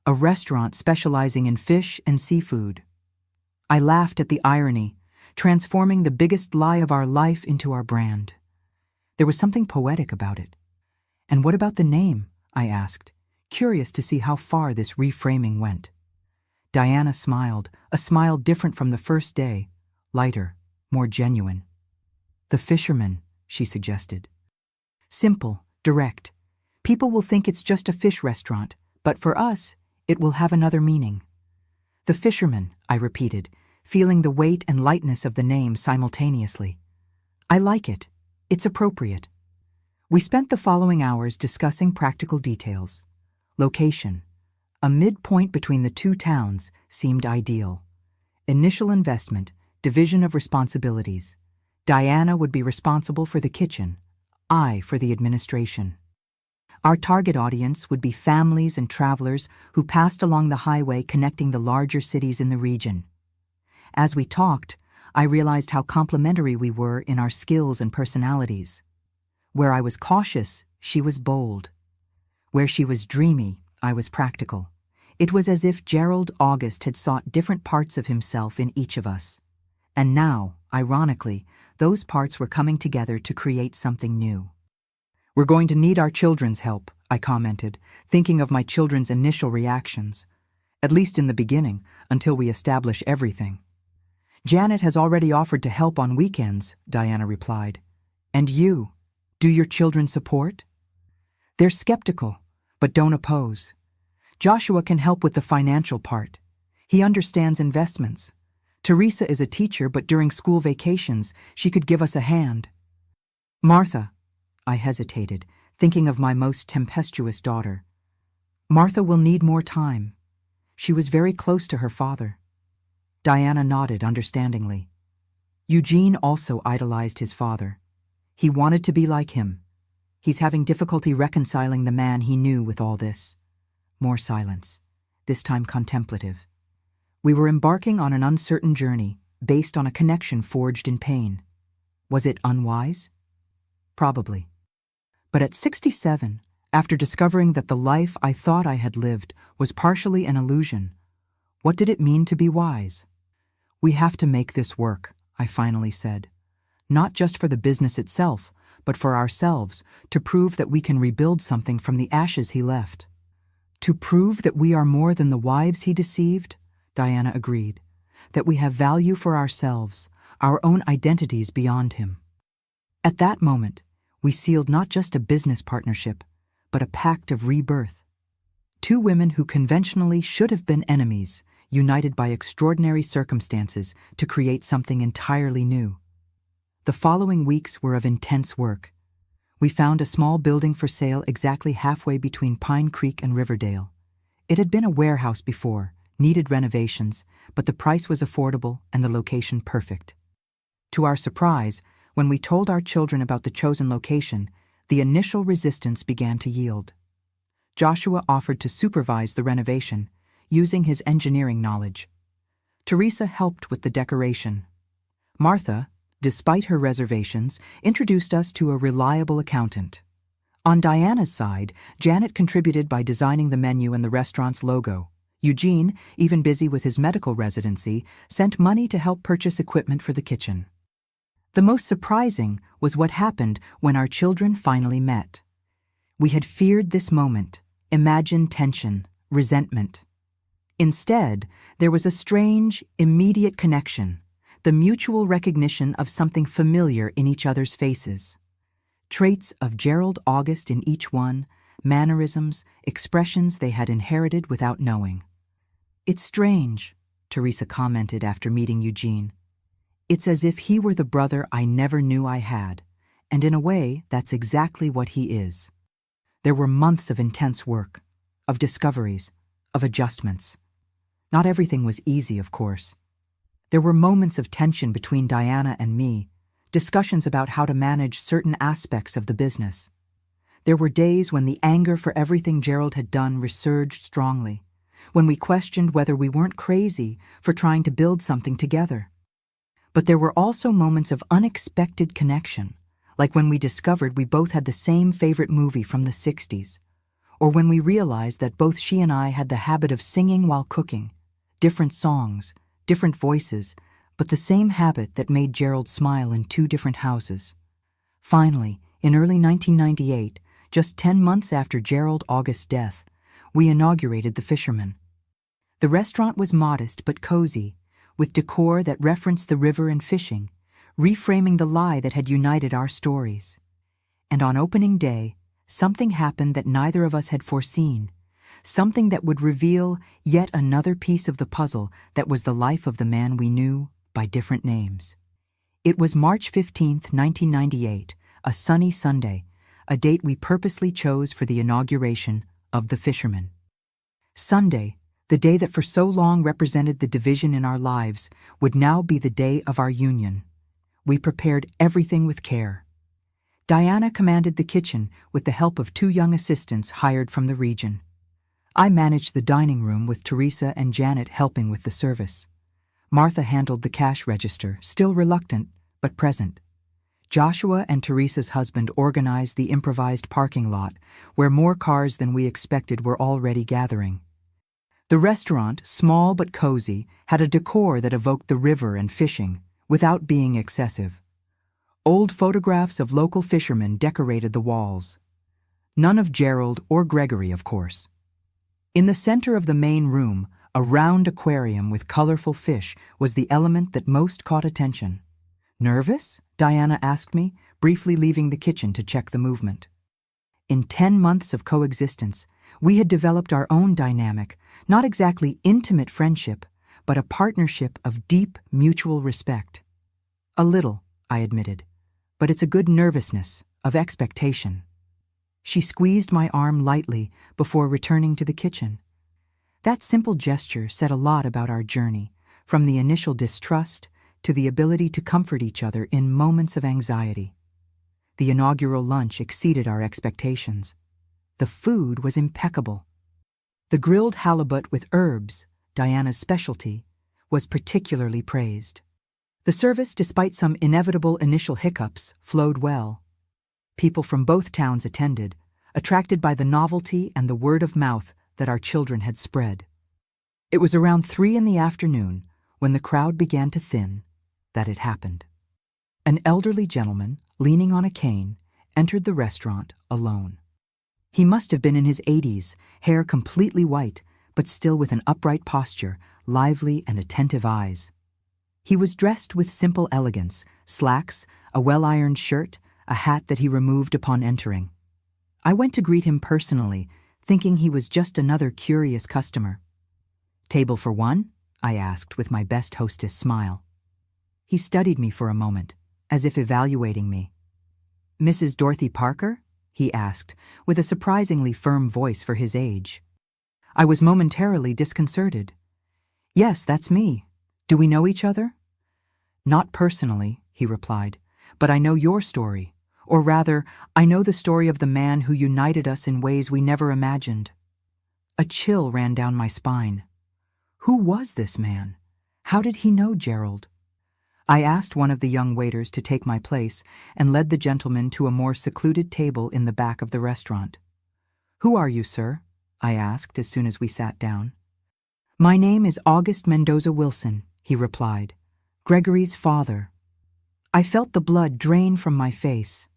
A restaurant specializing in fish and seafood." I laughed at the irony, transforming the biggest lie of our life into our brand. There was something poetic about it. "And what about the name?" I asked, curious to see how far this reframing went. Diana smiled, a smile different from the first day, lighter, more genuine. "The Fisherman," she suggested. "Simple, direct. People will think it's just a fish restaurant, but for us, it will have another meaning." "The Fisherman," I repeated, feeling the weight and lightness of the name simultaneously. "I like it. It's appropriate." We spent the following hours discussing practical details. Location. A midpoint between the two towns seemed ideal. Initial investment, division of responsibilities. Diana would be responsible for the kitchen, I for the administration. Our target audience would be families and travelers who passed along the highway connecting the larger cities in the region. As we talked, I realized how complementary we were in our skills and personalities. Where I was cautious, she was bold. Where she was dreamy, I was practical. It was as if Gerald August had sought different parts of himself in each of us. And now, ironically, those parts were coming together to create something new. "We're going to need our children's help," I commented, thinking of my children's initial reactions. "At least in the beginning, until we establish everything." "Janet has already offered to help on weekends," Diana replied. "And you? Do your children support?" "They're skeptical, but don't oppose. Joshua can help with the financial part. He understands investments. Teresa is a teacher, but during school vacations, she could give us a hand. Martha," I hesitated, thinking of my most tempestuous daughter. "Martha will need more time. She was very close to her father." Diana nodded understandingly. Eugene also idolized his father. He wanted to be like him. He's having difficulty reconciling the man he knew with all this. More silence, this time contemplative. We were embarking on an uncertain journey, based on a connection forged in pain. Was it unwise? Probably. But at 67, after discovering that the life I thought I had lived was partially an illusion, what did it mean to be wise? "We have to make this work," I finally said. "Not just for the business itself, but for ourselves, to prove that we can rebuild something from the ashes he left." "To prove that we are more than the wives he deceived," Diana agreed. "That we have value for ourselves, our own identities beyond him." At that moment, we sealed not just a business partnership, but a pact of rebirth. Two women who conventionally should have been enemies, united by extraordinary circumstances to create something entirely new. The following weeks were of intense work. We found a small building for sale exactly halfway between Pine Creek and Riverdale. It had been a warehouse before, needed renovations, but the price was affordable and the location perfect. To our surprise, when we told our children about the chosen location, the initial resistance began to yield. Joshua offered to supervise the renovation, using his engineering knowledge. Teresa helped with the decoration. Martha, despite her reservations, introduced us to a reliable accountant. On Diana's side, Janet contributed by designing the menu and the restaurant's logo. Eugene, even busy with his medical residency, sent money to help purchase equipment for the kitchen. The most surprising was what happened when our children finally met. We had feared this moment, imagined tension, resentment. Instead, there was a strange, immediate connection, the mutual recognition of something familiar in each other's faces. Traits of Gerald August in each one, mannerisms, expressions they had inherited without knowing. "It's strange," Teresa commented after meeting Eugene. "It's as if he were the brother I never knew I had, and in a way, that's exactly what he is." There were months of intense work, of discoveries, of adjustments. Not everything was easy, of course. There were moments of tension between Diana and me, discussions about how to manage certain aspects of the business. There were days when the anger for everything Gerald had done resurged strongly, when we questioned whether we weren't crazy for trying to build something together. But there were also moments of unexpected connection, like when we discovered we both had the same favorite movie from the 60s, or when we realized that both she and I had the habit of singing while cooking, different songs, different voices, but the same habit that made Gerald smile in two different houses. Finally, in early 1998, just 10 months after Gerald August's death, we inaugurated the Fisherman. The restaurant was modest but cozy, with decor that referenced the river and fishing, reframing the lie that had united our stories. And on opening day, something happened that neither of us had foreseen, something that would reveal yet another piece of the puzzle that was the life of the man we knew by different names. It was March 15th, 1998, a sunny Sunday, a date we purposely chose for the inauguration of the Fisherman. Sunday, the day that for so long represented the division in our lives, would now be the day of our union. We prepared everything with care. Diana commanded the kitchen with the help of 2 young assistants hired from the region. I managed the dining room with Teresa and Janet helping with the service. Martha handled the cash register, still reluctant, but present. Joshua and Teresa's husband organized the improvised parking lot, where more cars than we expected were already gathering. The restaurant, small but cozy, had a decor that evoked the river and fishing, without being excessive. Old photographs of local fishermen decorated the walls. None of Gerald or Gregory, of course. In the center of the main room, a round aquarium with colorful fish was the element that most caught attention. "Nervous?" Diana asked me, briefly leaving the kitchen to check the movement. In 10 months of coexistence, we had developed our own dynamic, not exactly intimate friendship, but a partnership of deep mutual respect. "A little," I admitted, "but it's a good nervousness, of expectation." She squeezed my arm lightly before returning to the kitchen. That simple gesture said a lot about our journey, from the initial distrust to the ability to comfort each other in moments of anxiety. The inaugural lunch exceeded our expectations. The food was impeccable. The grilled halibut with herbs, Diana's specialty, was particularly praised. The service, despite some inevitable initial hiccups, flowed well. People from both towns attended, attracted by the novelty and the word of mouth that our children had spread. It was around 3 in the afternoon, when the crowd began to thin, that it happened. An elderly gentleman, leaning on a cane, entered the restaurant alone. He must have been in his 80s, hair completely white, but still with an upright posture, lively and attentive eyes. He was dressed with simple elegance, slacks, a well-ironed shirt, a hat that he removed upon entering. I went to greet him personally, thinking he was just another curious customer. "Table for one?" I asked with my best hostess smile. He studied me for a moment, as if evaluating me. Mrs. Dorothy Parker? He asked, with a surprisingly firm voice for his age. I was momentarily disconcerted. Yes, that's me. Do we know each other? Not personally, he replied, but I know your story. Or rather, I know the story of the man who united us in ways we never imagined. A chill ran down my spine. Who was this man? How did he know Gerald? I asked one of the young waiters to take my place and led the gentleman to a more secluded table in the back of the restaurant. Who are you, sir? I asked as soon as we sat down. My name is August Mendoza Wilson, he replied, Gregory's father. I felt the blood drain from my face.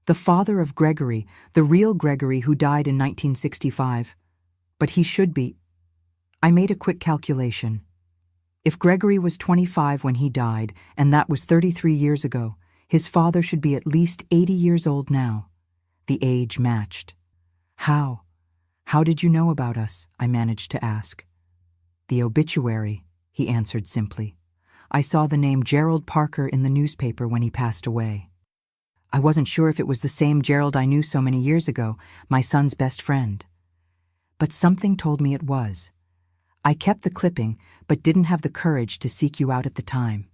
The father of Gregory, the real Gregory who died in 1965. But he should be. I made a quick calculation. If Gregory was 25 when he died, and that was 33 years ago, his father should be at least 80 years old now. The age matched. How? How did you know about us? I managed to ask. The obituary, he answered simply. I saw the name Gerald Parker in the newspaper when he passed away. I wasn't sure if it was the same Gerald I knew so many years ago, my son's best friend. But something told me it was. I kept the clipping, but didn't have the courage to seek you out at the time.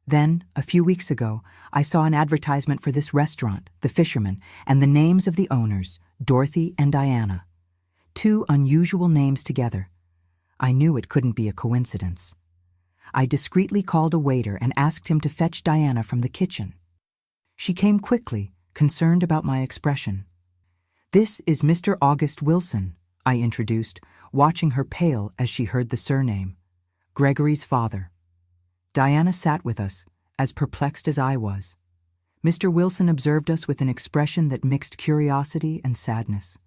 Then, a few weeks ago, I saw an advertisement for this restaurant, The Fisherman, and the names of the owners, Dorothy and Diana. 2 unusual names together. I knew it couldn't be a coincidence. I discreetly called a waiter and asked him to fetch Diana from the kitchen. She came quickly, concerned about my expression. This is Mr. August Wilson, I introduced, watching her pale as she heard the surname. Gregory's father. Diana sat with us, as perplexed as I was. Mr. Wilson observed us with an expression that mixed curiosity and sadness.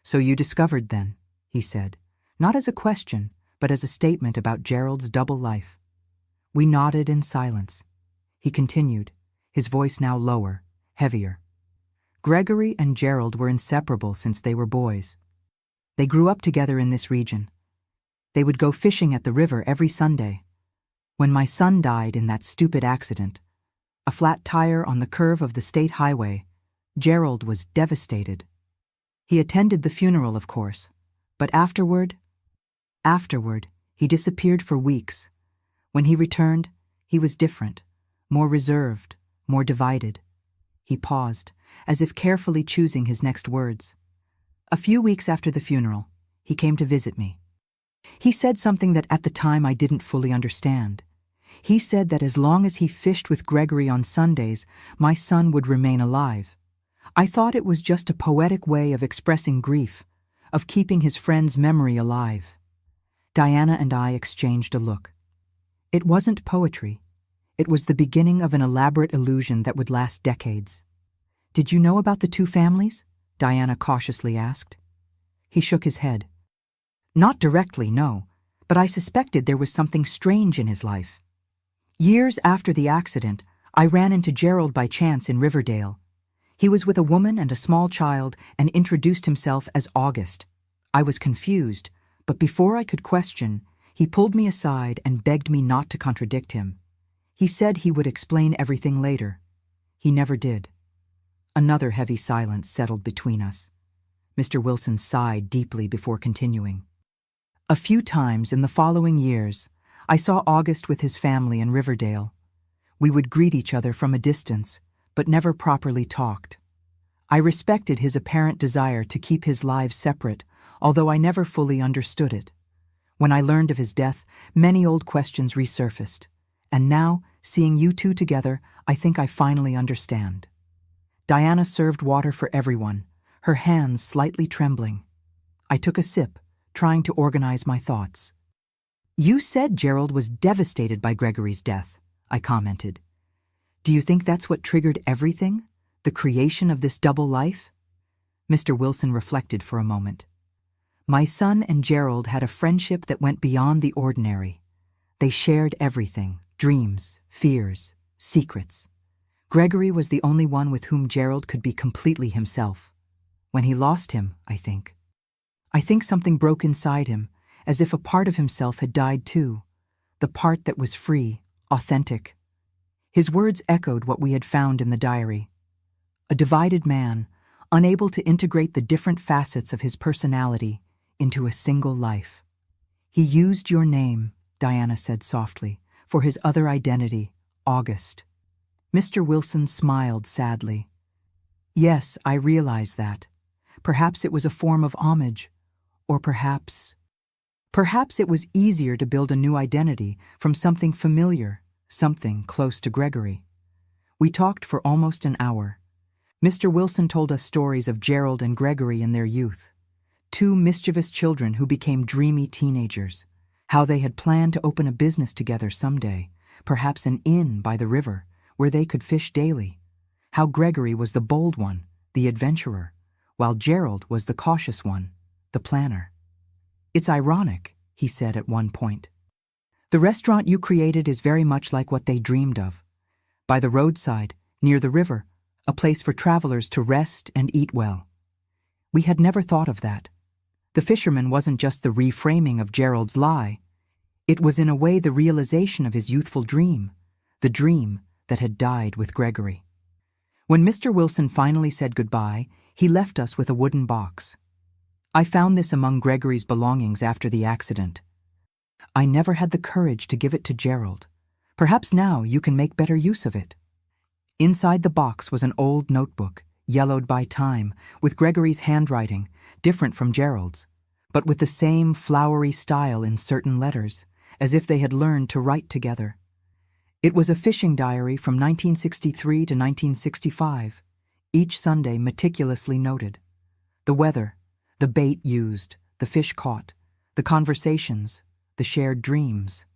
So you discovered then, he said, not as a question, but as a statement about Gerald's double life. We nodded in silence. He continued, his voice now lower, heavier. Gregory and Gerald were inseparable since they were boys. They grew up together in this region. They would go fishing at the river every Sunday. When my son died in that stupid accident, a flat tire on the curve of the state highway, Gerald was devastated. He attended the funeral, of course, but afterward, he disappeared for weeks. When he returned, he was different, more reserved, more divided. He paused, as if carefully choosing his next words. A few weeks after the funeral, he came to visit me. He said something that at the time I didn't fully understand. He said that as long as he fished with Gregory on Sundays, my son would remain alive. I thought it was just a poetic way of expressing grief, of keeping his friend's memory alive. Diana and I exchanged a look. It wasn't poetry. It was the beginning of an elaborate illusion that would last decades. Did you know about the 2 families? Diana cautiously asked. He shook his head. Not directly, no, but I suspected there was something strange in his life. Years after the accident, I ran into Gerald by chance in Riverdale. He was with a woman and a small child and introduced himself as August. I was confused, but before I could question, he pulled me aside and begged me not to contradict him. He said he would explain everything later. He never did. Another heavy silence settled between us. Mr. Wilson sighed deeply before continuing. A few times in the following years, I saw August with his family in Riverdale. We would greet each other from a distance, but never properly talked. I respected his apparent desire to keep his lives separate, although I never fully understood it. When I learned of his death, many old questions resurfaced. And now, seeing you 2 together, I think I finally understand. Diana served water for everyone, her hands slightly trembling. I took a sip, trying to organize my thoughts. You said Gerald was devastated by Gregory's death, I commented. Do you think that's what triggered everything? The creation of this double life? Mr. Wilson reflected for a moment. My son and Gerald had a friendship that went beyond the ordinary. They shared everything, dreams, fears, secrets. Gregory was the only one with whom Gerald could be completely himself. When he lost him, I think something broke inside him, as if a part of himself had died too, the part that was free, authentic. His words echoed what we had found in the diary. a divided man, unable to integrate the different facets of his personality into a single life. He used your name, Diana said softly, for his other identity, August. Mr. Wilson smiled sadly. Yes, I realize that. Perhaps it was a form of homage, or perhaps it was easier to build a new identity from something familiar, something close to Gregory. We talked for almost an hour. Mr. Wilson told us stories of Gerald and Gregory in their youth, two mischievous children who became dreamy teenagers, how they had planned to open a business together someday, perhaps an inn by the river, where they could fish daily, how Gregory was the bold one, the adventurer, while Gerald was the cautious one, the planner. It's ironic, he said at one point. The restaurant you created is very much like what they dreamed of. By the roadside, near the river, a place for travelers to rest and eat well. We had never thought of that. The fisherman wasn't just the reframing of Gerald's lie. It was in a way the realization of his youthful dream, the dream that had died with Gregory. When Mr. Wilson finally said goodbye, he left us with a wooden box. I found this among Gregory's belongings after the accident. I never had the courage to give it to Gerald. Perhaps now you can make better use of it. Inside the box was an old notebook, yellowed by time, with Gregory's handwriting, different from Gerald's, but with the same flowery style in certain letters, as if they had learned to write together. It was a fishing diary from 1963 to 1965, each Sunday meticulously noted. The weather, the bait used, the fish caught, the conversations, the shared dreams.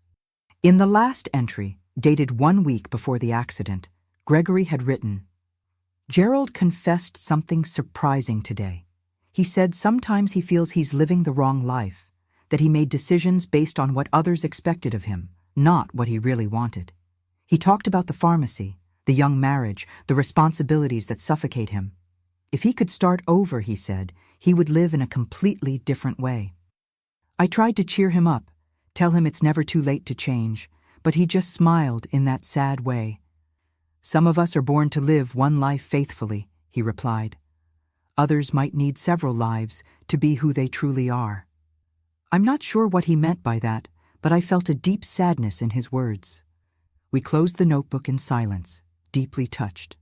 In the last entry, dated 1 week before the accident, Gregory had written, "Gerald confessed something surprising today. He said sometimes he feels he's living the wrong life, that he made decisions based on what others expected of him, not what he really wanted. He talked about the pharmacy, the young marriage, the responsibilities that suffocate him. If he could start over, he said, he would live in a completely different way. I tried to cheer him up, tell him it's never too late to change, but he just smiled in that sad way. Some of us are born to live one life faithfully, he replied. Others might need several lives to be who they truly are." I'm not sure what he meant by that, but I felt a deep sadness in his words. We closed the notebook in silence, deeply touched.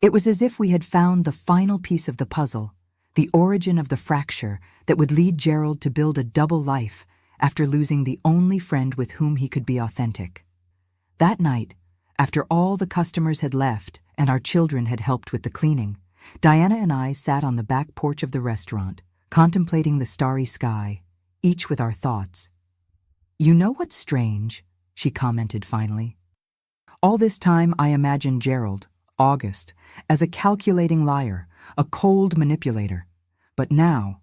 It was as if we had found the final piece of the puzzle, the origin of the fracture that would lead Gerald to build a double life after losing the only friend with whom he could be authentic. That night, after all the customers had left and our children had helped with the cleaning, Diana and I sat on the back porch of the restaurant, contemplating the starry sky, each with our thoughts. "You know what's strange?" she commented finally. "All this time I imagined Gerald, August, as a calculating liar, a cold manipulator. But now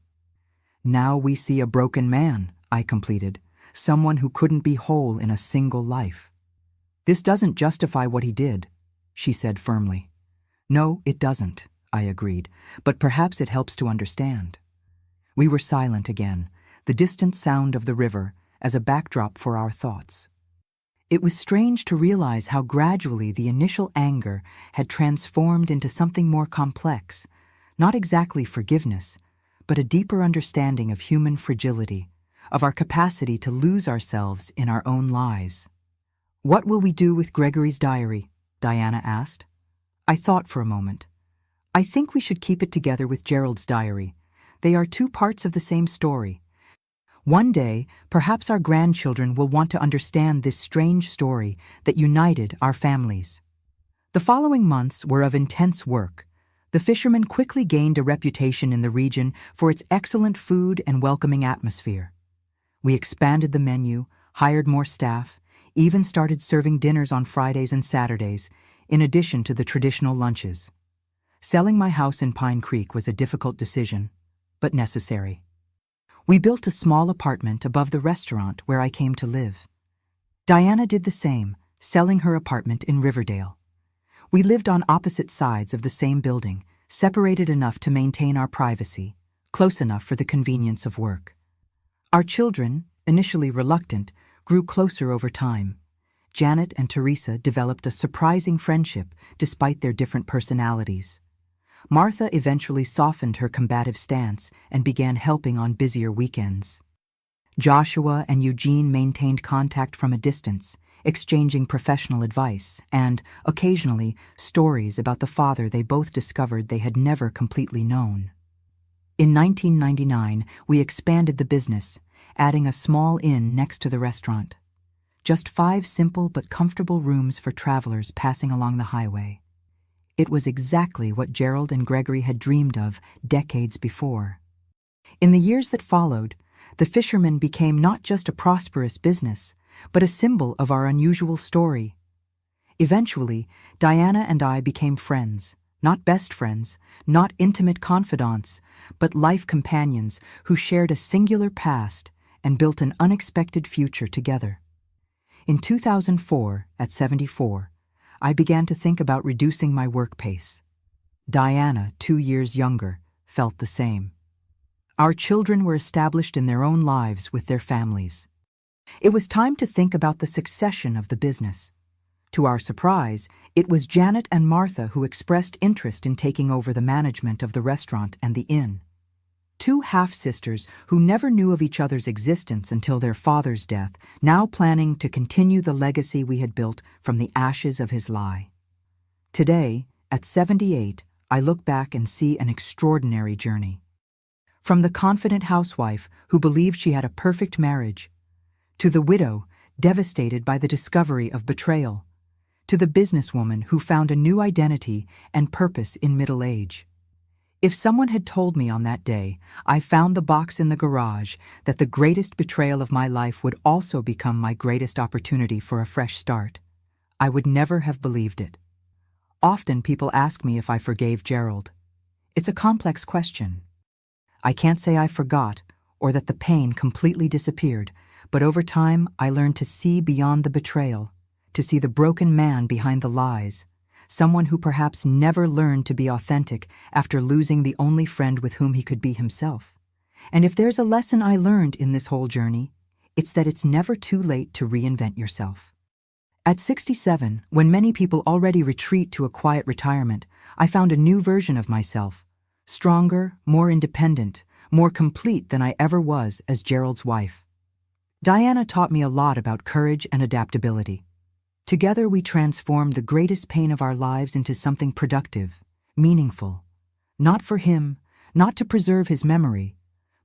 we see a broken man," I completed, "someone who couldn't be whole in a single life." "This doesn't justify what he did," she said firmly. "No, it doesn't," I agreed, "but perhaps it helps to understand." We were silent again, the distant sound of the river as a backdrop for our thoughts. It was strange to realize how gradually the initial anger had transformed into something more complex, not exactly forgiveness, but a deeper understanding of human fragility, of our capacity to lose ourselves in our own lies. "What will we do with Gregory's diary?" Diana asked. I thought for a moment. "I think we should keep it together with Gerald's diary. They are two parts of the same story. One day, perhaps our grandchildren will want to understand this strange story that united our families." The following months were of intense work. The fisherman quickly gained a reputation in the region for its excellent food and welcoming atmosphere. We expanded the menu, hired more staff, even started serving dinners on Fridays and Saturdays, in addition to the traditional lunches. Selling my house in Pine Creek was a difficult decision, but necessary. We built a small apartment above the restaurant where I came to live. Diana did the same, selling her apartment in Riverdale. We lived on opposite sides of the same building, separated enough to maintain our privacy, close enough for the convenience of work. Our children, initially reluctant, grew closer over time. Janet and Teresa developed a surprising friendship despite their different personalities. Martha eventually softened her combative stance and began helping on busier weekends. Joshua and Eugene maintained contact from a distance, exchanging professional advice and, occasionally, stories about the father they both discovered they had never completely known. In 1999, we expanded the business, adding a small inn next to the restaurant. Just 5 simple but comfortable rooms for travelers passing along the highway. It was exactly what Gerald and Gregory had dreamed of decades before. In the years that followed, the Fisherman became not just a prosperous business, but a symbol of our unusual story. Eventually, Diana and I became friends, not best friends, not intimate confidants, but life companions who shared a singular past and built an unexpected future together. In 2004, at 74, I began to think about reducing my work pace. Diana, 2 years younger, felt the same. Our children were established in their own lives with their families. It was time to think about the succession of the business. To our surprise, it was Janet and Martha who expressed interest in taking over the management of the restaurant and the inn. 2 half-sisters who never knew of each other's existence until their father's death, now planning to continue the legacy we had built from the ashes of his lie. Today, at 78, I look back and see an extraordinary journey. From the confident housewife who believed she had a perfect marriage, to the widow devastated by the discovery of betrayal, to the businesswoman who found a new identity and purpose in middle age. If someone had told me on that day I found the box in the garage that the greatest betrayal of my life would also become my greatest opportunity for a fresh start, I would never have believed it. Often people ask me if I forgave Gerald. It's a complex question. I can't say I forgot or that the pain completely disappeared, but over time I learned to see beyond the betrayal, to see the broken man behind the lies, someone who perhaps never learned to be authentic after losing the only friend with whom he could be himself. And if there's a lesson I learned in this whole journey, it's that it's never too late to reinvent yourself. At 67, when many people already retreat to a quiet retirement, I found a new version of myself, stronger, more independent, more complete than I ever was as Gerald's wife. Diana taught me a lot about courage and adaptability. Together we transformed the greatest pain of our lives into something productive, meaningful. Not for him, not to preserve his memory,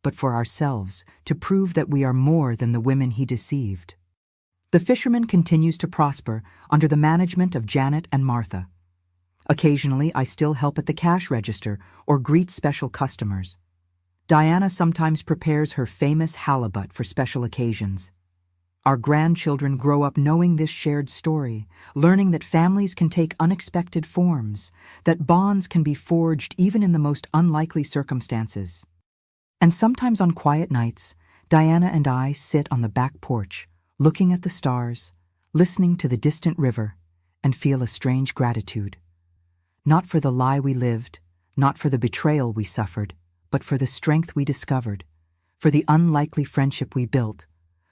but for ourselves, to prove that we are more than the women he deceived. The Fisherman continues to prosper under the management of Janet and Martha. Occasionally, I still help at the cash register or greet special customers. Diana sometimes prepares her famous halibut for special occasions. Our grandchildren grow up knowing this shared story, learning that families can take unexpected forms, that bonds can be forged even in the most unlikely circumstances. And sometimes on quiet nights, Diana and I sit on the back porch, looking at the stars, listening to the distant river, and feel a strange gratitude. Not for the lie we lived, not for the betrayal we suffered, but for the strength we discovered, for the unlikely friendship we built,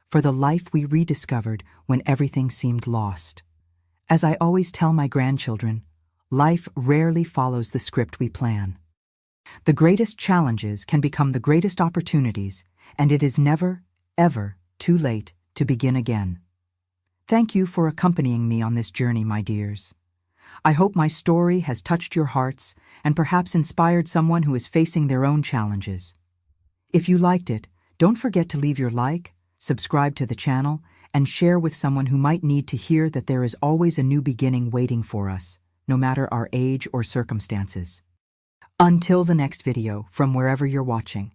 for the life we rediscovered when everything seemed lost. As I always tell my grandchildren, life rarely follows the script we plan. The greatest challenges can become the greatest opportunities, and it is never, ever too late to begin again. Thank you for accompanying me on this journey, my dears. I hope my story has touched your hearts and perhaps inspired someone who is facing their own challenges. If you liked it, don't forget to leave your like, subscribe to the channel, and share with someone who might need to hear that there is always a new beginning waiting for us, no matter our age or circumstances. Until the next video, from wherever you're watching.